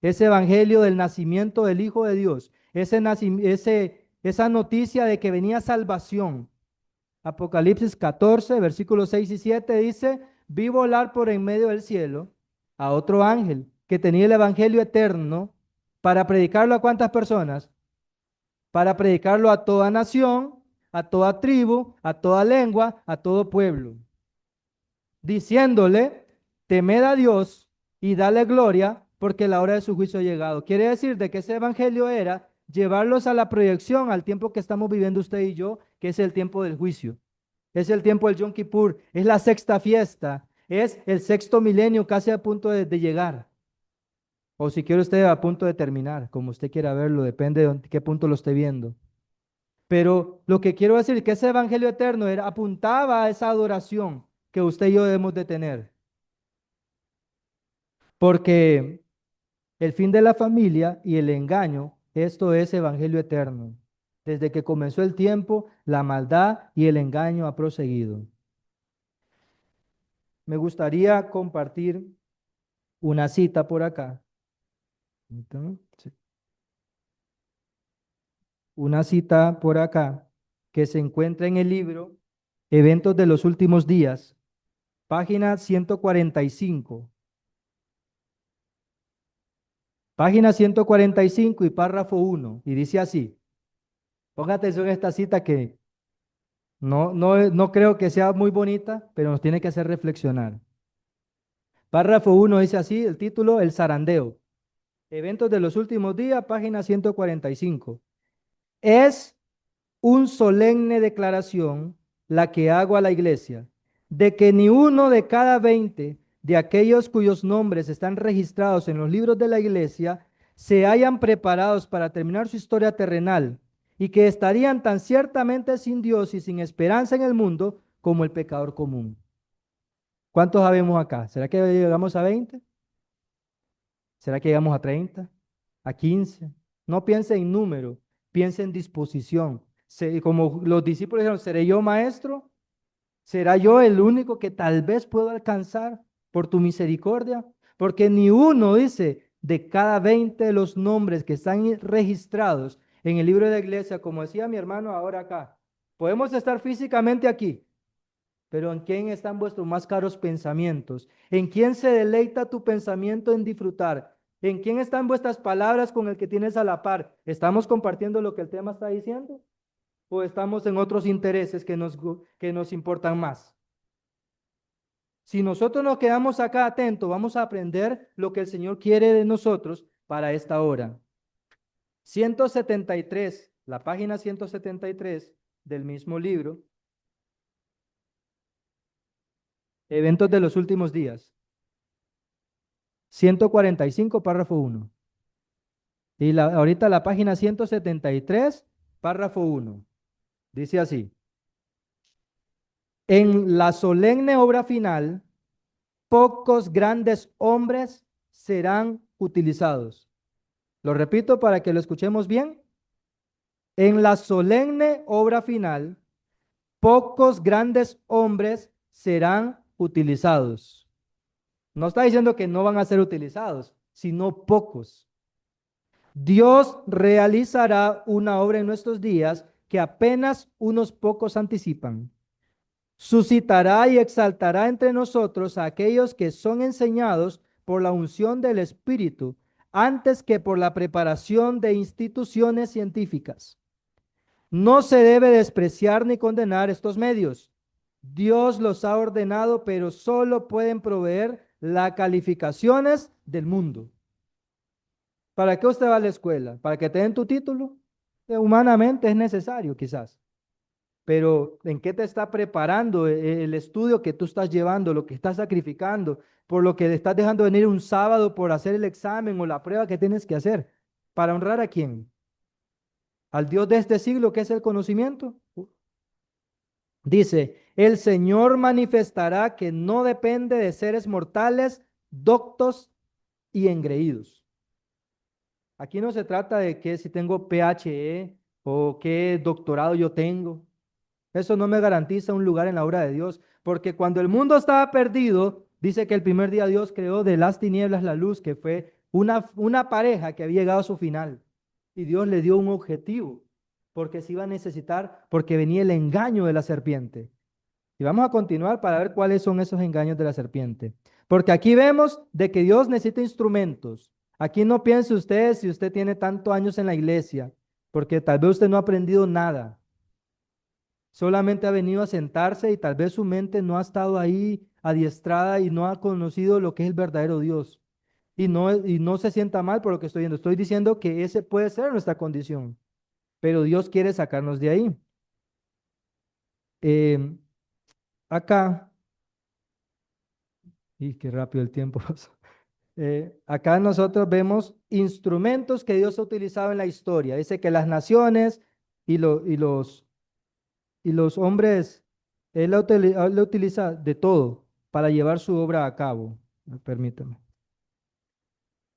Ese evangelio del nacimiento del Hijo de Dios, esa noticia de que venía salvación. Apocalipsis 14, versículos 6 y 7 dice, vi volar por en medio del cielo a otro ángel que tenía el evangelio eterno para predicarlo a ¿cuántas personas? Para predicarlo a toda nación, a toda tribu, a toda lengua, a todo pueblo, diciéndole, temed a Dios y dale gloria, porque la hora de su juicio ha llegado. Quiere decir de que ese evangelio era llevarlos a la proyección, al tiempo que estamos viviendo usted y yo, que es el tiempo del juicio. Es el tiempo del Yom Kippur, es la sexta fiesta, es el sexto milenio casi a punto de llegar. O si quiere usted a punto de terminar, como usted quiera verlo, depende de qué punto lo esté viendo. Pero lo que quiero decir es que ese evangelio eterno apuntaba a esa adoración que usted y yo debemos de tener. Porque el fin de la familia y el engaño, esto es evangelio eterno. Desde que comenzó el tiempo, la maldad y el engaño ha proseguido. Me gustaría compartir una cita por acá. Sí. Una cita por acá que se encuentra en el libro Eventos de los Últimos Días, página 145. Página 145 y párrafo 1. Y dice así. Ponga atención a esta cita que no creo que sea muy bonita, pero nos tiene que hacer reflexionar. Párrafo 1 dice así, el título, El zarandeo. Eventos de los últimos días, página 145. Es una solemne declaración la que hago a la iglesia, de que ni uno de cada 20 de aquellos cuyos nombres están registrados en los libros de la iglesia se hayan preparados para terminar su historia terrenal y que estarían tan ciertamente sin Dios y sin esperanza en el mundo como el pecador común. ¿Cuántos sabemos acá? ¿Será que llegamos a 20? ¿Será que llegamos a 30? ¿A 15? No piense en número, piense en disposición. Como los discípulos dijeron, ¿seré yo maestro? ¿Será yo el único que tal vez puedo alcanzar por tu misericordia? Porque ni uno, dice, de cada 20 de los nombres que están registrados en el libro de la iglesia, como decía mi hermano ahora acá, podemos estar físicamente aquí, pero ¿en quién están vuestros más caros pensamientos? ¿En quién se deleita tu pensamiento en disfrutar? ¿En quién están vuestras palabras con el que tienes a la par? ¿Estamos compartiendo lo que el tema está diciendo? ¿O estamos en otros intereses que nos importan más? Si nosotros nos quedamos acá atentos, vamos a aprender lo que el Señor quiere de nosotros para esta hora. 173 la página 173 del mismo libro, eventos de los últimos días, 145, párrafo 1. Y ahorita la página 173, párrafo 1. Dice así: en la solemne obra final, pocos grandes hombres serán utilizados. Lo repito para que lo escuchemos bien. En la solemne obra final, pocos grandes hombres serán utilizados. No está diciendo que no van a ser utilizados, sino pocos. Dios realizará una obra en nuestros días que apenas unos pocos anticipan. Suscitará y exaltará entre nosotros a aquellos que son enseñados por la unción del Espíritu, antes que por la preparación de instituciones científicas. No se debe despreciar ni condenar estos medios. Dios los ha ordenado, pero solo pueden proveer las calificaciones del mundo. ¿Para qué usted va a la escuela? ¿Para que te den tu título? Humanamente es necesario, quizás. Pero ¿en qué te está preparando el estudio que tú estás llevando, lo que estás sacrificando, por lo que le estás dejando venir un sábado por hacer el examen o la prueba que tienes que hacer? ¿Para honrar a quién? ¿Al Dios de este siglo, que es el conocimiento? Dice, el Señor manifestará que no depende de seres mortales, doctos y engreídos. Aquí no se trata de que si tengo PhD o qué doctorado yo tengo. Eso no me garantiza un lugar en la obra de Dios, porque cuando el mundo estaba perdido, dice que el primer día Dios creó de las tinieblas la luz, que fue una pareja que había llegado a su final. Y Dios le dio un objetivo, porque se iba a necesitar, porque venía el engaño de la serpiente. Y vamos a continuar para ver cuáles son esos engaños de la serpiente. Porque aquí vemos de que Dios necesita instrumentos. Aquí no piense usted si usted tiene tantos años en la iglesia, porque tal vez usted no ha aprendido nada. Solamente ha venido a sentarse y tal vez su mente no ha estado ahí adiestrada y no ha conocido lo que es el verdadero Dios. Y no se sienta mal por lo que estoy diciendo. Estoy diciendo que ese puede ser nuestra condición, pero Dios quiere sacarnos de ahí. Eh, acá, y qué rápido el tiempo pasó. Acá nosotros vemos instrumentos que Dios ha utilizado en la historia. Dice que las naciones y, los hombres, él utiliza de todo para llevar su obra a cabo. Permítame,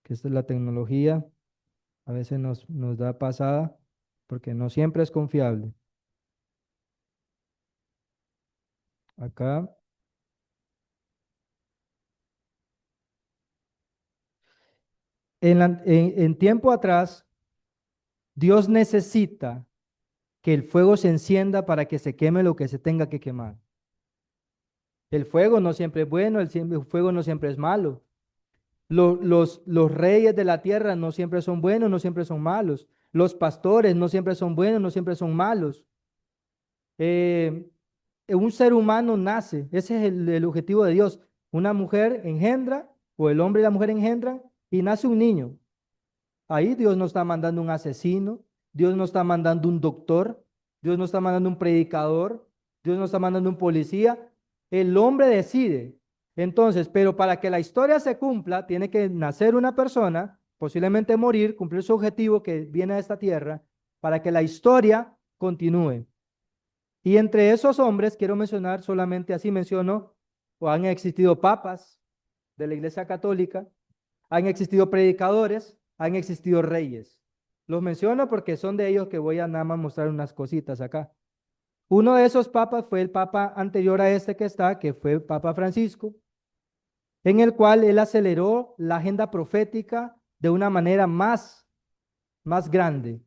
que esta es la tecnología. A veces nos da pasada porque no siempre es confiable. Acá. En tiempo atrás, Dios necesita que el fuego se encienda para que se queme lo que se tenga que quemar. El fuego no siempre es bueno, el fuego no siempre es malo. Los reyes de la tierra no siempre son buenos, no siempre son malos. Los pastores no siempre son buenos, no siempre son malos. Un ser humano nace, ese es el objetivo de Dios. Una mujer engendra, o el hombre y la mujer engendran, y nace un niño. Ahí Dios no está mandando un asesino, Dios no está mandando un doctor, Dios no está mandando un predicador, Dios no está mandando un policía. El hombre decide. Entonces, pero para que la historia se cumpla, tiene que nacer una persona, posiblemente morir, cumplir su objetivo que viene a esta tierra, para que la historia continúe. Y entre esos hombres, quiero mencionar solamente, así menciono, o han existido papas de la Iglesia Católica, han existido predicadores, han existido reyes. Los menciono porque son de ellos que voy a nada más mostrar unas cositas acá. Uno de esos papas fue el papa anterior a este que está, que fue Papa Francisco, en el cual él aceleró la agenda profética de una manera más grande.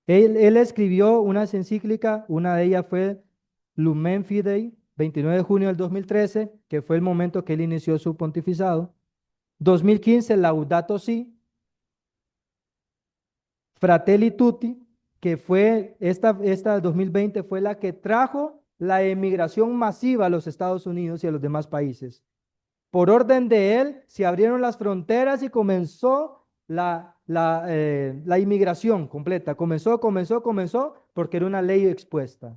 Él escribió unas encíclicas, una de ellas fue Lumen Fidei, 29 de junio del 2013, que fue el momento que él inició su pontificado. 2015, Laudato Si. Fratelli Tutti, que fue esta 2020 fue la que trajo la emigración masiva a los Estados Unidos y a los demás países. Por orden de él, se abrieron las fronteras y comenzó la inmigración completa. Comenzó porque era una ley expuesta.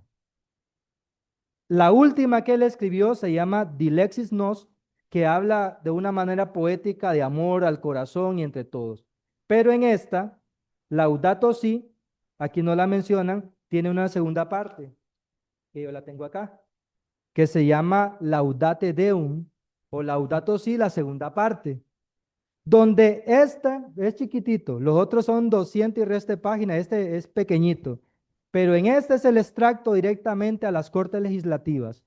La última que él escribió se llama Dilexis Nos, que habla de una manera poética de amor al corazón y entre todos. Pero en esta, Laudato Si, aquí no la mencionan, tiene una segunda parte, que yo la tengo acá, que se llama Laudate Deum o Laudato Si, la segunda parte, donde esta es chiquitito, los otros son 200 y resto de páginas, este es pequeñito, pero en este es el extracto directamente a las cortes legislativas,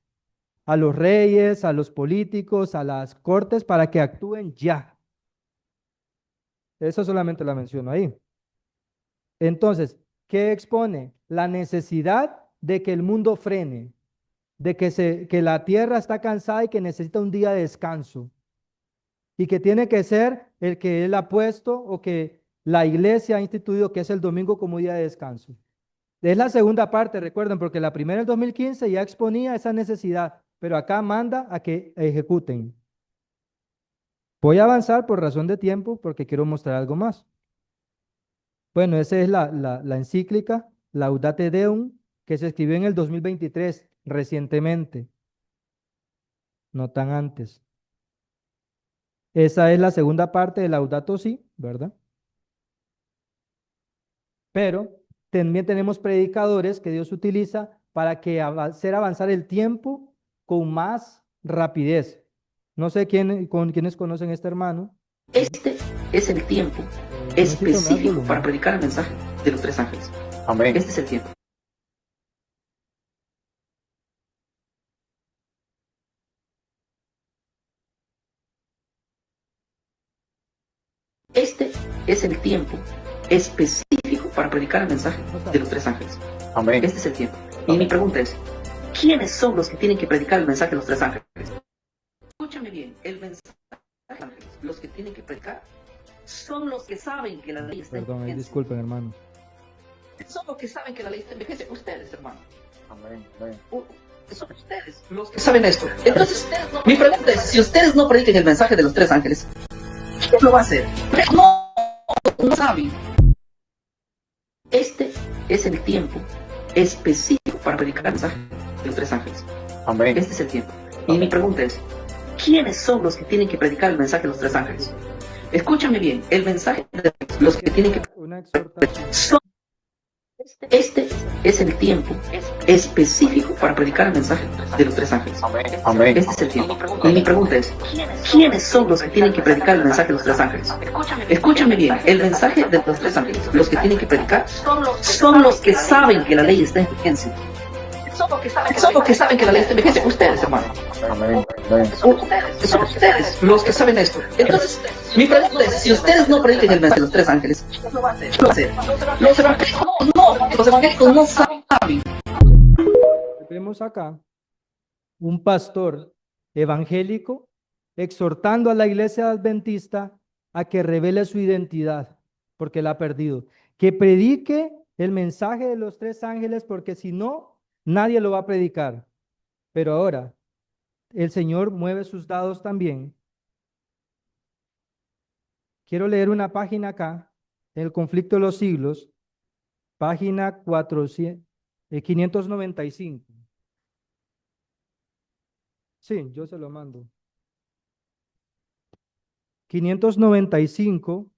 a los reyes, a los políticos, a las cortes para que actúen ya. Eso solamente la menciono ahí. Entonces, ¿qué expone? La necesidad de que el mundo frene, de que la tierra está cansada y que necesita un día de descanso, y que tiene que ser el que él ha puesto o que la iglesia ha instituido, que es el domingo como día de descanso. Es la segunda parte, recuerden, porque la primera, el 2015, ya exponía esa necesidad, pero acá manda a que ejecuten. Voy a avanzar por razón de tiempo porque quiero mostrar algo más. Bueno, esa es la encíclica Laudate Deum, que se escribió en el 2023, recientemente, no tan antes. Esa es la segunda parte de Laudato Si, ¿verdad? Pero también tenemos predicadores que Dios utiliza para que hacer avanzar el tiempo con más rapidez. No sé quiénes conocen a este hermano. Este es el tiempo Necesito más específico volumen. para predicar el mensaje de los tres ángeles. Amén. Este es el tiempo. Este es el tiempo específico para predicar el mensaje de los tres ángeles. Amén. Este es el tiempo. Y mi pregunta es, ¿quiénes son los que tienen que predicar el mensaje de los tres ángeles? Escúchame bien, el mensaje de los ángeles, los que tienen que predicar, son los que saben que la ley está en Perdón, ahí vigencia. disculpen, hermano. Son los que saben que la ley está en vigencia. Ustedes, hermano. Amén. Amén. Son ustedes los que saben esto. Entonces, mi pregunta es, si ustedes no predican el mensaje de los tres ángeles, ¿quién lo va a hacer? No saben. Este es el tiempo específico para predicar el mensaje de los tres ángeles. Amén. Este es el tiempo. Y mi pregunta es, ¿quiénes son los que tienen que predicar el mensaje de los tres ángeles? Escúchame bien, el mensaje de los que tienen que Una exhortación. son. Este es el tiempo específico para predicar el mensaje de los tres ángeles. Amén. Amén. Este es el tiempo. Y mi pregunta es, ¿quiénes son los que tienen que predicar el mensaje de los tres ángeles? Escúchame bien, el mensaje de los tres ángeles, los que tienen que predicar, son los que saben que la ley está en vigencia. Son los que saben que la ley está en vigencia. Ustedes, hermano. Amén. Amén. Son ustedes los que saben esto. Entonces, mi pregunta es, si ustedes no predican el mensaje de los tres ángeles, ¿quién lo va a hacer? Los evangélicos no, los evangélicos no saben. Vemos acá un pastor evangélico exhortando a la iglesia adventista a que revele su identidad, porque la ha perdido. Que predique el mensaje de los tres ángeles, porque si no, nadie lo va a predicar. Pero ahora, el Señor mueve sus dados también. Quiero leer una página acá, en el conflicto de los siglos, página 595. Sí, yo se lo mando. 595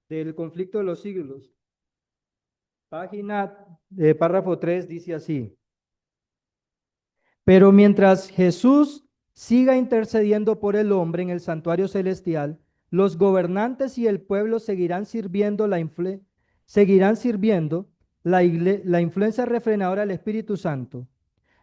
del conflicto de los siglos. Página, párrafo 3 dice así. Pero mientras Jesús siga intercediendo por el hombre en el santuario celestial, los gobernantes y el pueblo seguirán sirviendo la influencia refrenadora del Espíritu Santo,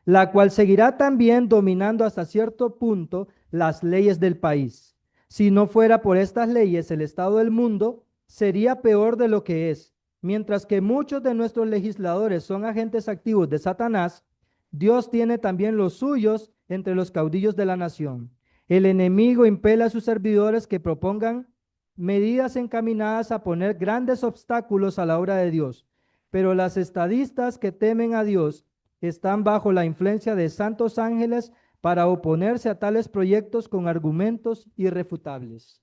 la cual seguirá también dominando hasta cierto punto las leyes del país. Si no fuera por estas leyes, el estado del mundo sería peor de lo que es. Mientras que muchos de nuestros legisladores son agentes activos de Satanás, Dios tiene también los suyos entre los caudillos de la nación. El enemigo impele a sus servidores que propongan medidas encaminadas a poner grandes obstáculos a la obra de Dios. Pero las estadistas que temen a Dios están bajo la influencia de santos ángeles para oponerse a tales proyectos con argumentos irrefutables.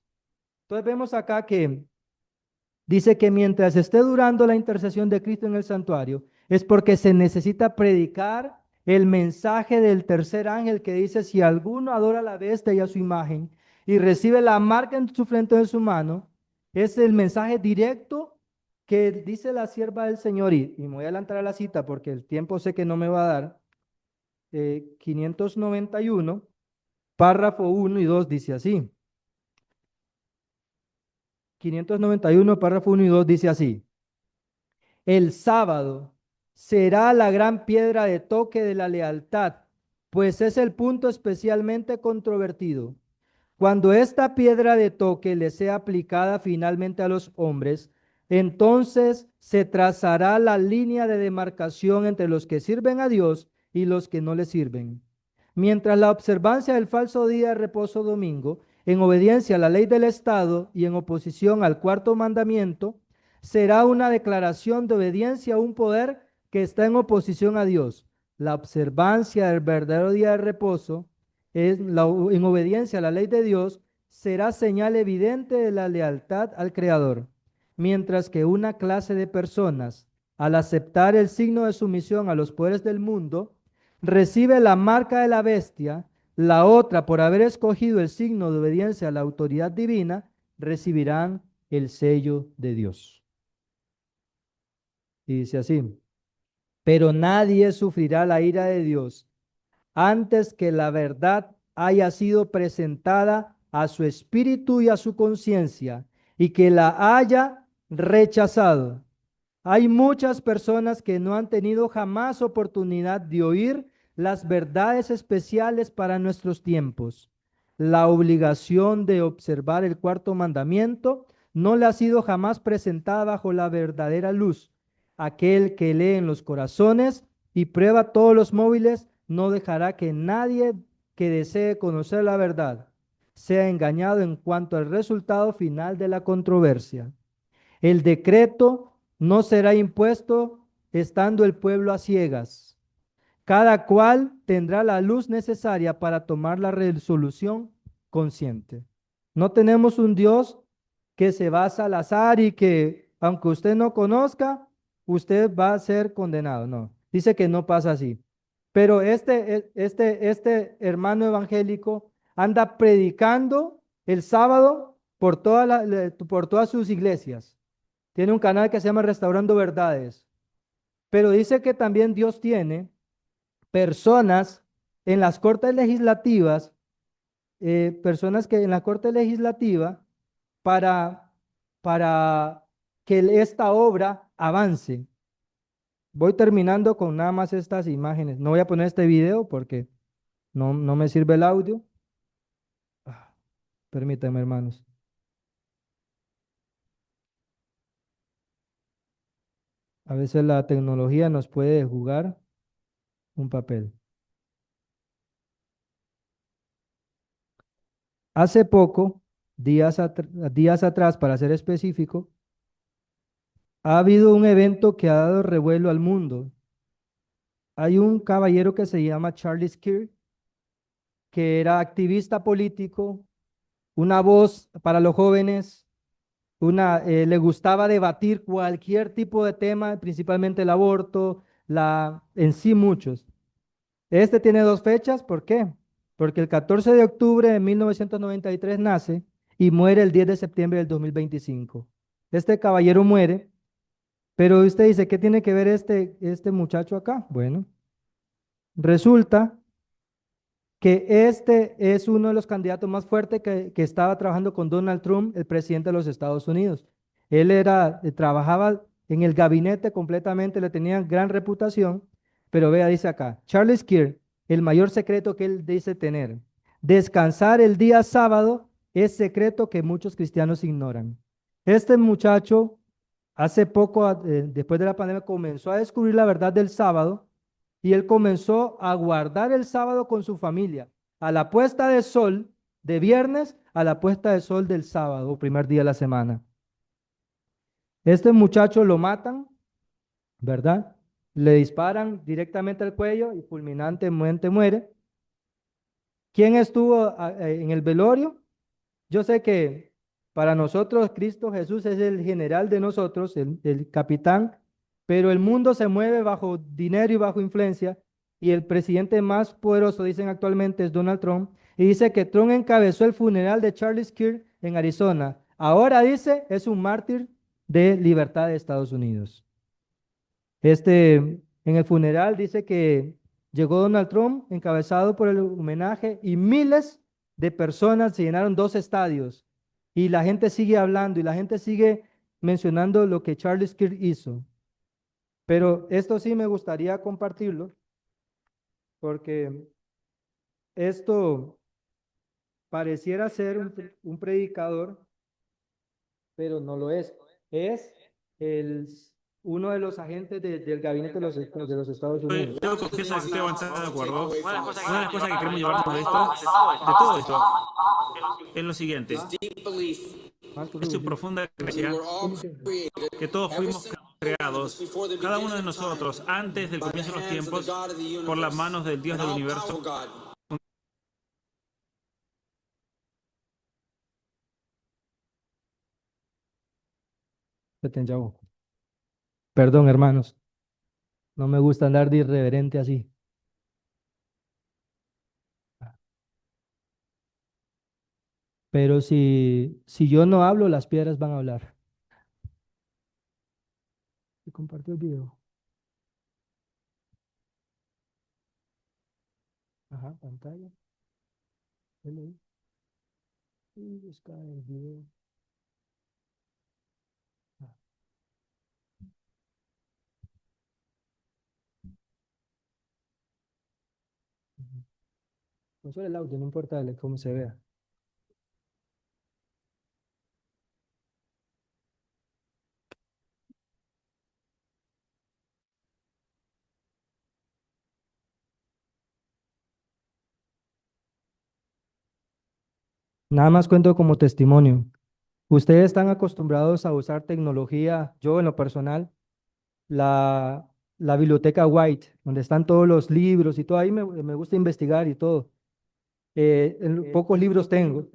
Entonces vemos acá que dice que mientras esté durando la intercesión de Cristo en el santuario, es porque se necesita predicar el mensaje del tercer ángel que dice, si alguno adora a la bestia y a su imagen y recibe la marca en su frente o en su mano, es el mensaje directo que dice la sierva del Señor. Y me voy a adelantar a la cita porque el tiempo sé que no me va a dar. 591, párrafo 1 y 2 dice así. 591, párrafo 1 y 2 dice así. El sábado será la gran piedra de toque de la lealtad, pues es el punto especialmente controvertido. Cuando esta piedra de toque le sea aplicada finalmente a los hombres, entonces se trazará la línea de demarcación entre los que sirven a Dios y los que no le sirven. Mientras la observancia del falso día de reposo domingo, en obediencia a la ley del Estado y en oposición al cuarto mandamiento, será una declaración de obediencia a un poder que está en oposición a Dios. La observancia del verdadero día de reposo en obediencia a la ley de Dios será señal evidente de la lealtad al Creador, mientras que una clase de personas, al aceptar el signo de sumisión a los poderes del mundo, recibe la marca de la bestia, la otra, por haber escogido el signo de obediencia a la autoridad divina, recibirán el sello de Dios. Y dice así, pero nadie sufrirá la ira de Dios antes que la verdad haya sido presentada a su espíritu y a su conciencia y que la haya rechazado. Hay muchas personas que no han tenido jamás oportunidad de oír las verdades especiales para nuestros tiempos. La obligación de observar el cuarto mandamiento no le ha sido jamás presentada bajo la verdadera luz. Aquel que lee en los corazones y prueba todos los móviles no dejará que nadie que desee conocer la verdad sea engañado en cuanto al resultado final de la controversia. El decreto no será impuesto estando el pueblo a ciegas. Cada cual tendrá la luz necesaria para tomar la resolución consciente. No tenemos un Dios que se basa al azar y que aunque usted no conozca, usted va a ser condenado. No, dice que no pasa así. Pero este hermano evangélico anda predicando el sábado por todas sus iglesias. Tiene un canal que se llama Restaurando Verdades. Pero dice que también Dios tiene personas en las cortes legislativas, personas que en la corte legislativa para que esta obra avance. Voy terminando con nada más estas imágenes. No voy a poner este video porque no me sirve el audio. Permítanme, hermanos. A veces la tecnología nos puede jugar un papel. Hace poco, días atrás, para ser específico, ha habido un evento que ha dado revuelo al mundo. Hay un caballero que se llama Charles Kirk, que era activista político, una voz para los jóvenes, le gustaba debatir cualquier tipo de tema, principalmente el aborto, en sí muchos. Este tiene dos fechas, ¿por qué? Porque el 14 de octubre de 1993 nace y muere el 10 de septiembre del 2025. Este caballero muere, pero usted dice, ¿qué tiene que ver este muchacho acá? Bueno, resulta que este es uno de los candidatos más fuertes que estaba trabajando con Donald Trump, el presidente de los Estados Unidos. Él trabajaba en el gabinete completamente, le tenía gran reputación, pero vea, dice acá, Charles Kirk, el mayor secreto que él dice tener, descansar el día sábado es secreto que muchos cristianos ignoran. Este muchacho, hace poco, después de la pandemia, comenzó a descubrir la verdad del sábado y él comenzó a guardar el sábado con su familia, a la puesta de sol de viernes a la puesta de sol del sábado, primer día de la semana. Este muchacho lo matan, ¿verdad? Le disparan directamente al cuello y fulminantemente muere. ¿Quién estuvo en el velorio? Yo sé que Para nosotros, Cristo Jesús es el general de nosotros, el capitán, pero el mundo se mueve bajo dinero y bajo influencia, y el presidente más poderoso, dicen actualmente, es Donald Trump, y dice que Trump encabezó el funeral de Charles Kirk en Arizona. Ahora dice, es un mártir de libertad de Estados Unidos. En el funeral dice que llegó Donald Trump encabezado por el homenaje y miles de personas se llenaron 2 estadios y la gente sigue hablando y la gente sigue mencionando lo que Charles Kirk hizo. Pero esto sí me gustaría compartirlo porque esto pareciera ser un predicador, pero no lo es. Es el, uno de los agentes del gabinete de los Estados Unidos. Yo confieso que estoy avanzando de acuerdo. Una de las cosas que queremos llevarnos de esto, de todo esto, es lo siguiente. Es su profunda creencia que todos fuimos creados, cada uno de nosotros, antes del comienzo de los tiempos, por las manos del Dios del universo. Perdón, hermanos, no me gusta andar de irreverente así. Pero si yo no hablo, las piedras van a hablar. ¿Se compartió el video? Ajá, pantalla. Velo ahí. Y buscar el video. Ah, ujú. Con solo el audio, no importa cómo se vea. Nada más cuento como testimonio. Ustedes están acostumbrados a usar tecnología, yo en lo personal, la, la biblioteca White, donde están todos los libros y todo, ahí me gusta investigar y todo. Pocos libros tengo,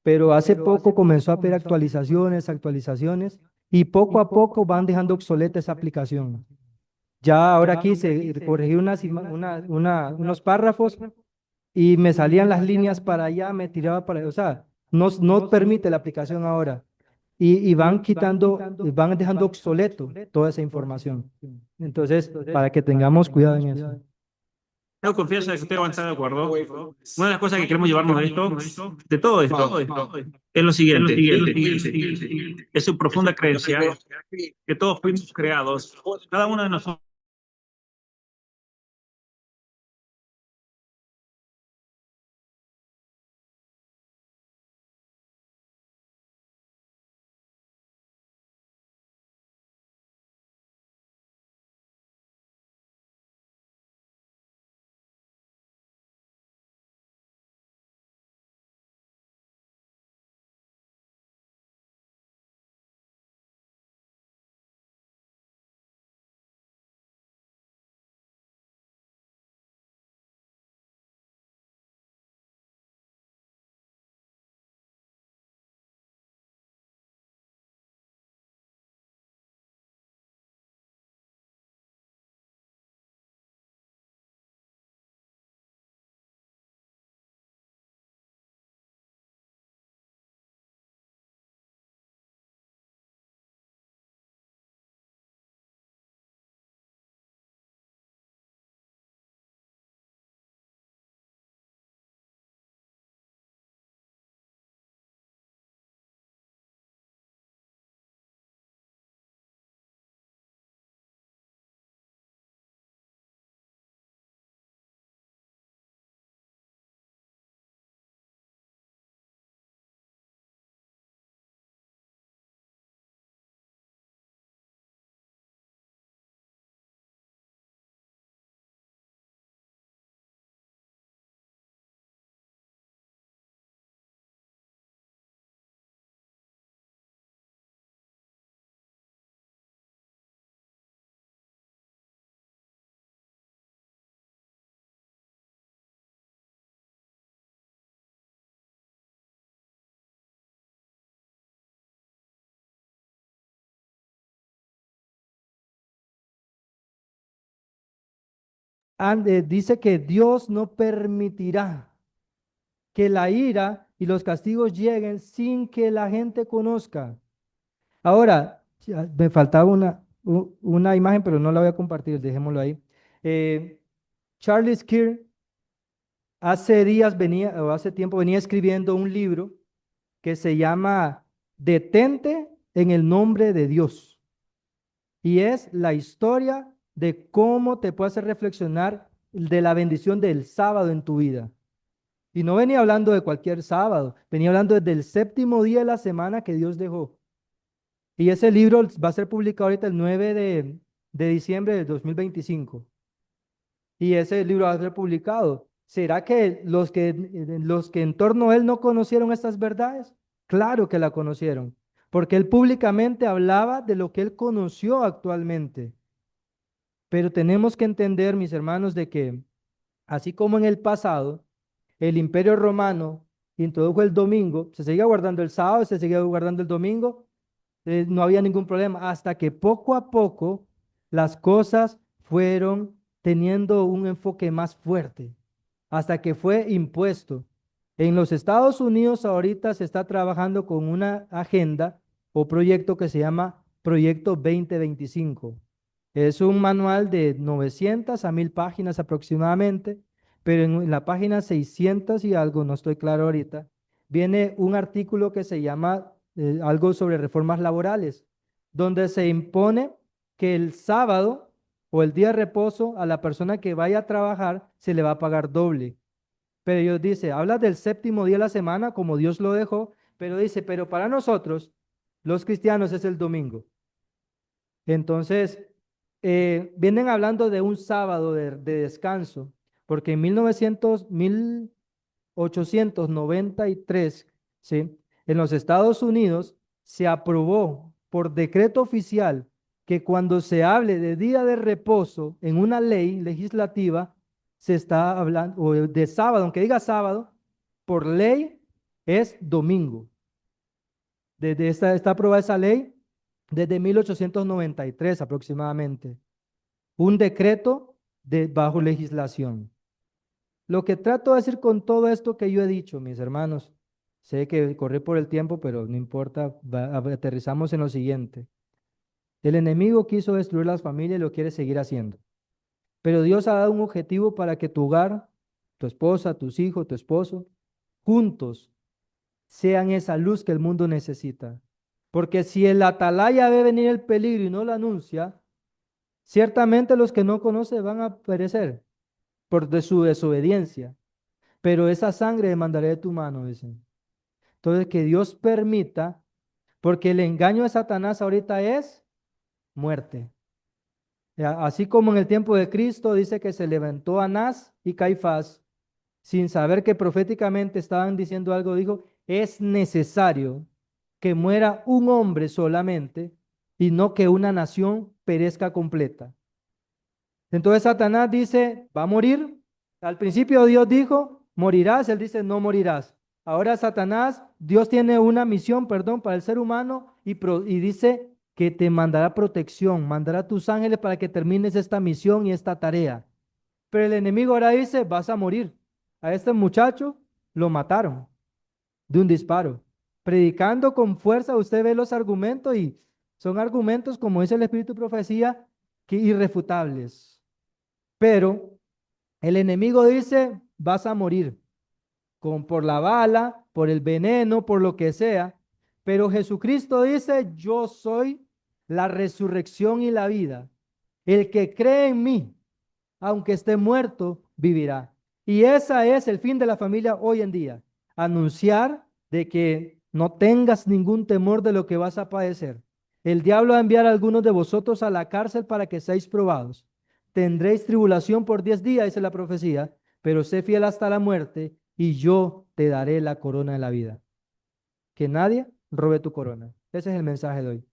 pero hace poco comenzó a haber actualizaciones, y poco a poco van dejando obsoleta esa aplicación. Ya ahora quise corregir unos párrafos y me salían las líneas para allá, me tiraba para, o sea, no permite la aplicación ahora. Y van van dejando obsoleto toda esa información. Entonces, para que tengamos cuidado en eso. Yo confieso que estoy avanzando de acuerdo. Una de las cosas que queremos llevarnos de esto, de todo esto, es lo siguiente. Es su profunda creencia que todos fuimos creados, cada uno de nosotros. dice que Dios no permitirá que la ira y los castigos lleguen sin que la gente conozca. Ahora, ya me faltaba una imagen, pero no la voy a compartir, dejémoslo ahí. Charles Kirk hace días venía, o hace tiempo venía escribiendo un libro que se llama Detente en el nombre de Dios. Y es la historia de cómo te puede hacer reflexionar de la bendición del sábado en tu vida. Y no venía hablando de cualquier sábado, venía hablando desde el séptimo día de la semana que Dios dejó. Y ese libro va a ser publicado ahorita el 9 de diciembre del 2025. Y ese libro va a ser publicado. ¿Será que los que en torno a él no conocieron estas verdades? Claro que la conocieron, porque él públicamente hablaba de lo que él conoció actualmente. Pero tenemos que entender, mis hermanos, de que así como en el pasado, el Imperio Romano introdujo el domingo, se seguía guardando el sábado, se seguía guardando el domingo, no había ningún problema, hasta que poco a poco las cosas fueron teniendo un enfoque más fuerte, hasta que fue impuesto. En los Estados Unidos ahorita se está trabajando con una agenda o proyecto que se llama Proyecto 2025. Es un manual de 900 a 1000 páginas aproximadamente, pero en la página 600 y algo, no estoy claro ahorita, viene un artículo que se llama algo sobre reformas laborales, donde se impone que el sábado o el día de reposo a la persona que vaya a trabajar se le va a pagar doble. Pero Dios dice, habla del séptimo día de la semana como Dios lo dejó, pero dice, pero para nosotros, los cristianos, es el domingo. Entonces, vienen hablando de un sábado de descanso, porque en 1893, ¿sí? En los Estados Unidos se aprobó por decreto oficial que cuando se hable de día de reposo en una ley legislativa, se está hablando, o de sábado, aunque diga sábado, por ley es domingo. Desde está aprobada esa ley desde 1893 aproximadamente. Un decreto bajo legislación. Lo que trato de decir con todo esto que yo he dicho, mis hermanos, sé que corrí por el tiempo, pero no importa, aterrizamos en lo siguiente. El enemigo quiso destruir las familias y lo quiere seguir haciendo. Pero Dios ha dado un objetivo para que tu hogar, tu esposa, tus hijos, tu esposo, juntos sean esa luz que el mundo necesita. Porque si el atalaya ve venir el peligro y no lo anuncia, ciertamente los que no conocen van a perecer por su desobediencia. Pero esa sangre demandaré de tu mano, dicen. Entonces, que Dios permita, porque el engaño de Satanás ahorita es muerte. Así como en el tiempo de Cristo dice que se levantó Anás y Caifás, sin saber que proféticamente estaban diciendo algo, dijo, es necesario que muera un hombre solamente y no que una nación perezca completa. Entonces Satanás dice, va a morir. Al principio Dios dijo, morirás. Él dice, no morirás. Ahora Satanás, Dios tiene una misión, perdón, para el ser humano y dice que te mandará protección, mandará a tus ángeles para que termines esta misión y esta tarea. Pero el enemigo ahora dice, vas a morir. A este muchacho lo mataron de un disparo. Predicando con fuerza, usted ve los argumentos y son argumentos, como dice el Espíritu de Profecía, que irrefutables. Pero el enemigo dice, vas a morir por la bala, por el veneno, por lo que sea. Pero Jesucristo dice, yo soy la resurrección y la vida. El que cree en mí, aunque esté muerto, vivirá. Y ese es el fin de la familia hoy en día. Anunciar de que no tengas ningún temor de lo que vas a padecer. El diablo va a enviar a algunos de vosotros a la cárcel para que seáis probados. Tendréis tribulación por 10 días, dice la profecía, pero sé fiel hasta la muerte y yo te daré la corona de la vida. Que nadie robe tu corona. Ese es el mensaje de hoy.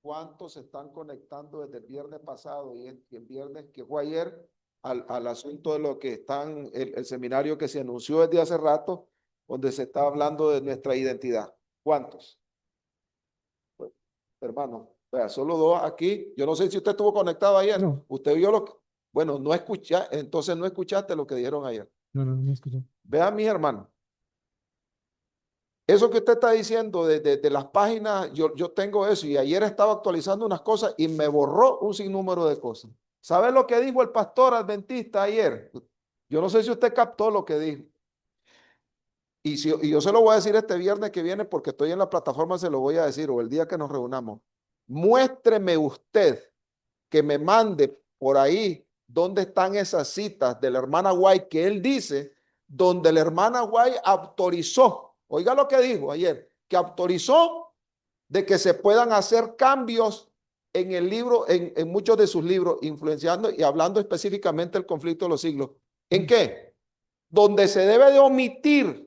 ¿Cuántos se están conectando desde el viernes pasado y el viernes que fue ayer al asunto de lo que están, el seminario que se anunció desde hace rato, donde se está hablando de nuestra identidad? ¿Cuántos? hermano. Vea, solo dos aquí. Yo no sé si usted estuvo conectado ayer. No. Usted vio lo que... Bueno, no escuchaste, entonces no escuchaste lo que dijeron ayer. No escuché. Vean, mis hermanos. Eso que usted está diciendo de las páginas, yo tengo eso y ayer estaba actualizando unas cosas y me borró un sinnúmero de cosas. ¿Sabe lo que dijo el pastor adventista ayer? Yo no sé si usted captó lo que dijo. Y yo se lo voy a decir este viernes que viene porque estoy en la plataforma, se lo voy a decir, o el día que nos reunamos. Muéstreme usted que me mande por ahí dónde están esas citas de la hermana White que él dice, donde la hermana White autorizó, oiga lo que dijo ayer, que autorizó de que se puedan hacer cambios en el libro, en muchos de sus libros, influenciando y hablando específicamente del conflicto de los siglos. ¿En qué? Donde se debe de omitir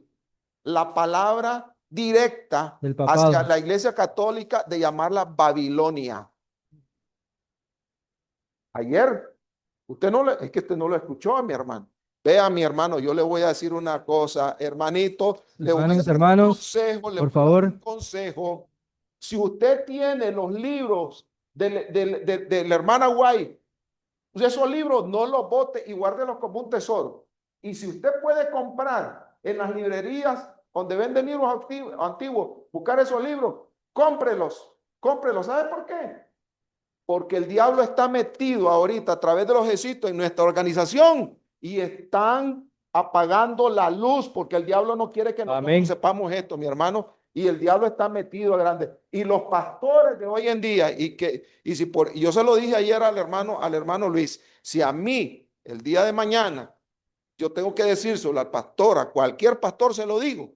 la palabra directa Del papado. hacia la iglesia católica de llamarla Babilonia. Ayer, es que usted no lo escuchó a mi hermano. Vea, mi hermano, yo le voy a decir una cosa, hermanito, le voy a dar un Hermanos, consejo, le por voy a dar favor. un consejo. Si usted tiene los libros de la hermana White, esos libros no los bote y guárdelos como un tesoro. Y si usted puede comprar en las librerías donde venden libros antiguos, buscar esos libros, cómprelos. ¿Sabe por qué? Porque el diablo está metido ahorita a través de los ejércitos en nuestra organización y están apagando la luz porque el diablo no quiere que nosotros sepamos esto, mi hermano, y el diablo está metido a grande. Y los pastores de hoy en día, y yo se lo dije ayer al hermano Luis, si a mí el día de mañana yo tengo que decírselo al pastor, a cualquier pastor se lo digo,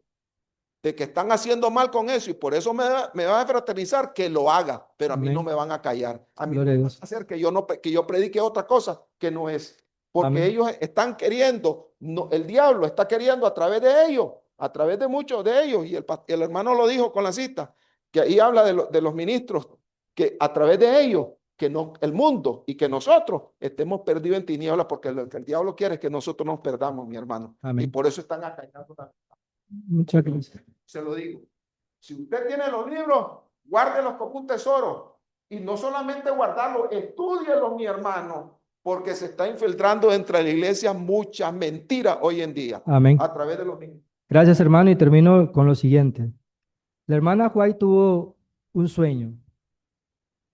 de que están haciendo mal con eso y por eso me van a fraternizar, que lo haga, pero a mí no me van a callar. A mí no me van a hacer que yo predique otra cosa que no es. Porque ellos están queriendo, el diablo está queriendo a través de ellos, a través de muchos de ellos, y el hermano lo dijo con la cita, que ahí habla de los ministros, que a través de ellos, que no, el mundo y que nosotros estemos perdidos en tinieblas, porque lo que el diablo quiere es que nosotros nos perdamos, mi hermano. Y por eso están acallando. Muchas gracias. Se lo digo. Si usted tiene los libros, guárdelos como un tesoro. Y no solamente guardarlos, estúdielos, mi hermano, porque se está infiltrando entre la iglesia muchas mentiras hoy en día. Amén. A través de los niños. Gracias, hermano, y termino con lo siguiente. La hermana White tuvo un sueño.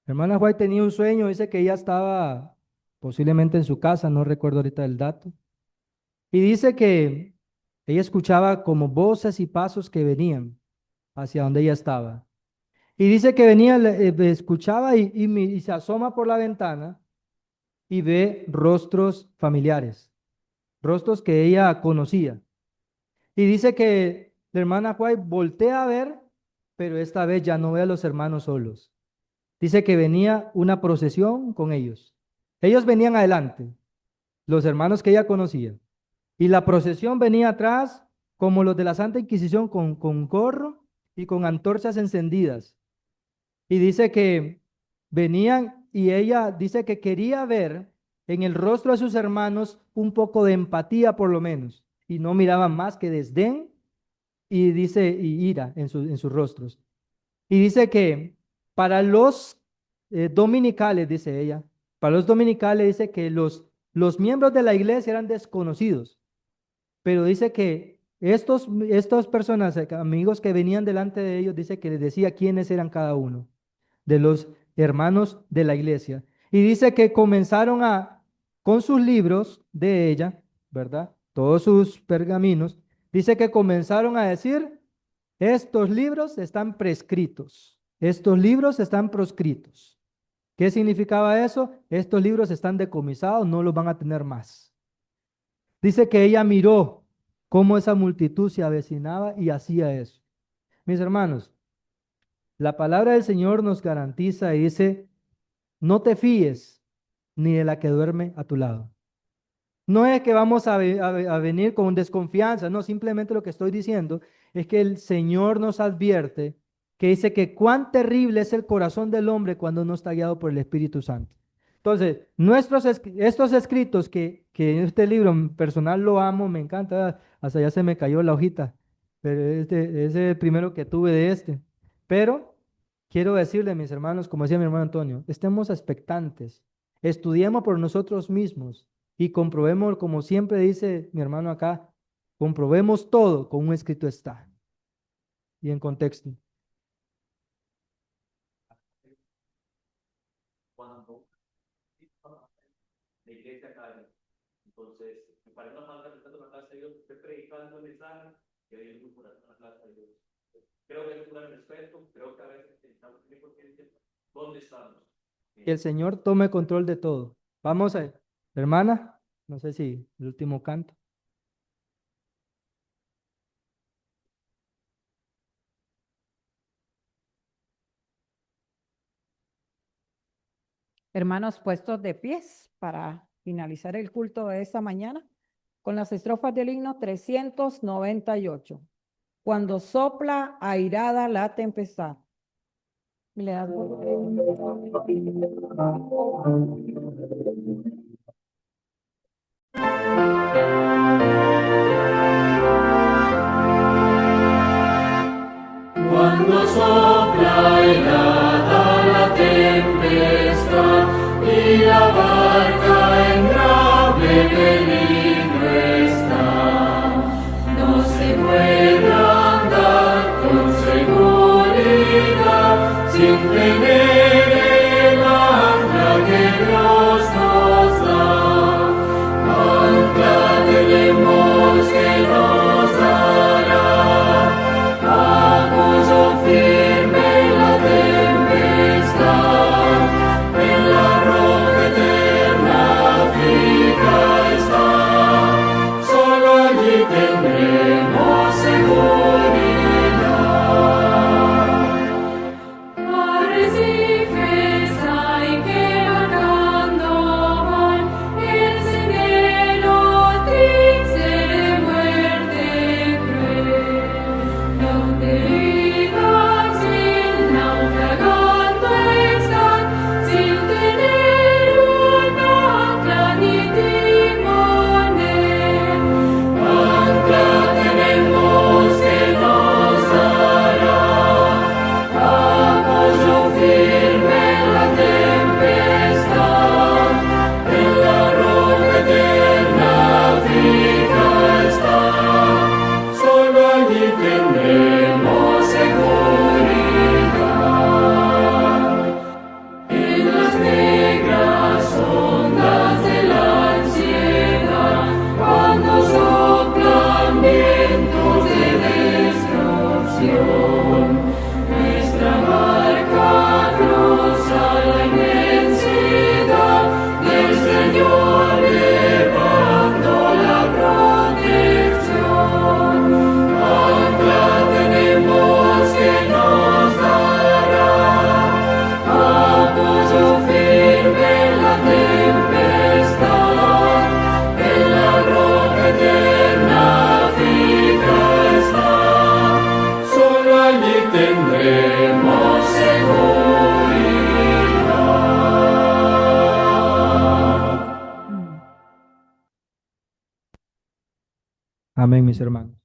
La hermana White tenía un sueño, dice que ella estaba posiblemente en su casa, no recuerdo ahorita el dato. Y dice que ella escuchaba como voces y pasos que venían hacia donde ella estaba. Y dice que venía, escuchaba y se asoma por la ventana y ve rostros familiares, rostros que ella conocía. Y dice que la hermana White voltea a ver, pero esta vez ya no ve a los hermanos solos. Dice que venía una procesión con ellos. Ellos venían adelante, los hermanos que ella conocía. Y la procesión venía atrás, como los de la Santa Inquisición, con gorro y con antorchas encendidas. Y dice que venían y ella dice que quería ver en el rostro de sus hermanos un poco de empatía por lo menos. Y no miraban más que desdén y dice y ira en sus rostros. Y dice que para los dominicales, dice ella, para los dominicales dice que los miembros de la iglesia eran desconocidos. Pero dice que estas personas, amigos que venían delante de ellos, dice que les decía quiénes eran cada uno de los hermanos de la iglesia. Y dice que comenzaron con sus libros de ella, ¿verdad? Todos sus pergaminos, dice que comenzaron a decir, estos libros están prescritos, estos libros están proscritos. ¿Qué significaba eso? Estos libros están decomisados, no los van a tener más. Dice que ella miró cómo esa multitud se avecinaba y hacía eso. Mis hermanos, la palabra del Señor nos garantiza y dice, no te fíes ni de la que duerme a tu lado. No es que vamos a venir con desconfianza, no, simplemente lo que estoy diciendo es que el Señor nos advierte que dice que cuán terrible es el corazón del hombre cuando no está guiado por el Espíritu Santo. Entonces, estos escritos que en este libro personal lo amo, me encanta, hasta ya se me cayó la hojita, pero es el primero que tuve de este. Pero quiero decirle, mis hermanos, como decía mi hermano Antonio, estemos expectantes, estudiemos por nosotros mismos y comprobemos, como siempre dice mi hermano acá, comprobemos todo como un escrito está y en contexto. Cuando la iglesia cae, entonces, para no mandar la clase de Dios, usted predicando el mensaje y ahí es por la clase de Dios. Creo que hay que dar respeto, creo que a veces estamos en conciencia, ¿dónde estamos? Que el Señor tome control de todo. Vamos a, hermana, no sé si el último canto. Hermanos, puestos de pies para finalizar el culto de esta mañana con las estrofas del himno 398. Cuando sopla airada la tempestad. Y le das Cuando sopla helada la tempestad y la barca en grave peligro está, no se puede andar con seguridad sin tener el ancla que Dios nos da. Ancla tenemos que nos dará apoyo firme en la tempestad, en la roca eterna fija está, solo allí tendremos seguridad. Arrecifes hay que marcando van, el sendero triste de muerte cruel, donde vidas sin naufragando están, sin tener un ancla ni timonel. Ancla tenemos que nos dará apoyo firme en la tempestad, en la roca eterna fija está, solo allí tendremos seguridad. En las negras ondas de la ansiedad, cuando soplan vientos de destrucción, nuestra barca cruza la inmensidad del Señor, llevando la protección. Ancla tenemos que nos dará apoyo firme en la tempestad, en la roca eterna fija está, solo allí tendremos seguridad. Amén, mis hermanos.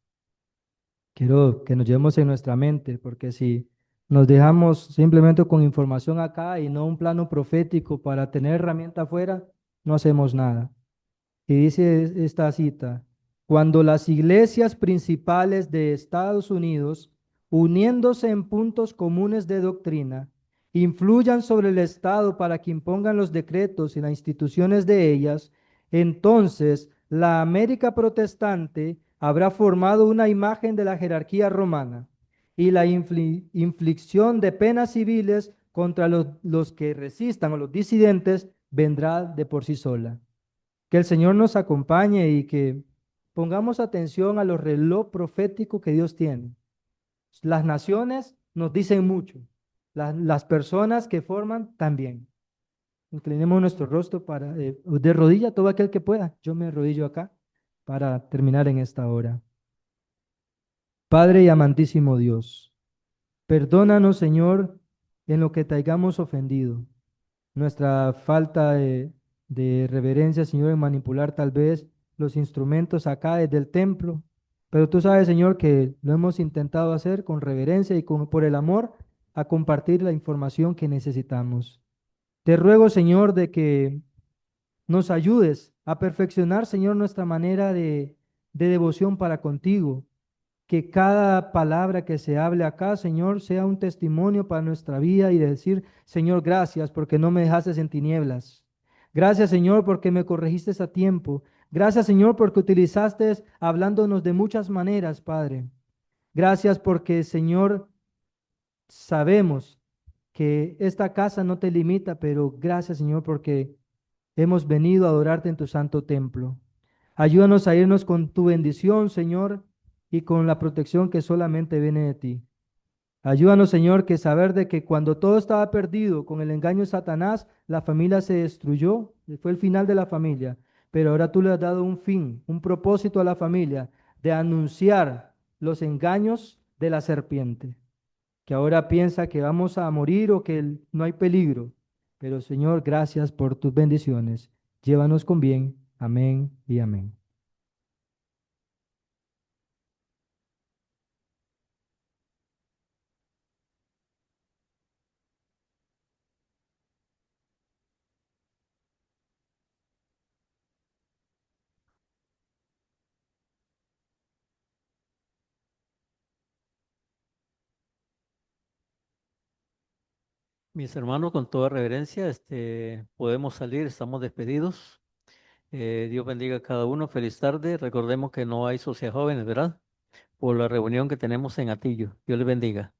Quiero que nos llevemos en nuestra mente, porque si nos dejamos simplemente con información acá y no un plano profético para tener herramienta afuera, no hacemos nada. Y dice esta cita, cuando las iglesias principales de Estados Unidos, uniéndose en puntos comunes de doctrina, influyan sobre el Estado para que impongan los decretos y las instituciones de ellas, entonces la América protestante habrá formado una imagen de la jerarquía romana y la inflicción de penas civiles contra los que resistan o los disidentes vendrá de por sí sola. Que el Señor nos acompañe y que pongamos atención a los reloj proféticos que Dios tiene. Las naciones nos dicen mucho, las personas que forman también. Inclinemos nuestro rostro para, de rodilla todo aquel que pueda. Yo me arrodillo acá para terminar en esta hora. Padre y amantísimo Dios, perdónanos, Señor, en lo que te hayamos ofendido. Nuestra falta de reverencia, Señor, en manipular tal vez los instrumentos acá desde el templo. Pero tú sabes, Señor, que lo hemos intentado hacer con reverencia y por el amor a compartir la información que necesitamos. Te ruego, Señor, de que nos ayudes a perfeccionar, Señor, nuestra manera de devoción para contigo. Que cada palabra que se hable acá, Señor, sea un testimonio para nuestra vida y de decir, Señor, gracias porque no me dejaste en tinieblas. Gracias, Señor, porque me corregiste a tiempo. Gracias, Señor, porque utilizaste hablándonos de muchas maneras, Padre. Gracias porque, Señor, sabemos que esta casa no te limita, pero gracias, Señor, porque hemos venido a adorarte en tu santo templo. Ayúdanos a irnos con tu bendición, Señor, y con la protección que solamente viene de ti. Ayúdanos, Señor, que saber de que cuando todo estaba perdido con el engaño de Satanás, la familia se destruyó, fue el final de la familia, pero ahora tú le has dado un fin, un propósito a la familia de anunciar los engaños de la serpiente, que ahora piensa que vamos a morir o que no hay peligro. Pero, Señor, gracias por tus bendiciones. Llévanos con bien. Amén y amén. Mis hermanos, con toda reverencia, podemos salir, estamos despedidos. Dios bendiga a cada uno. Feliz tarde. Recordemos que no hay sociedad jóvenes, ¿verdad? Por la reunión que tenemos en Atillo. Dios les bendiga.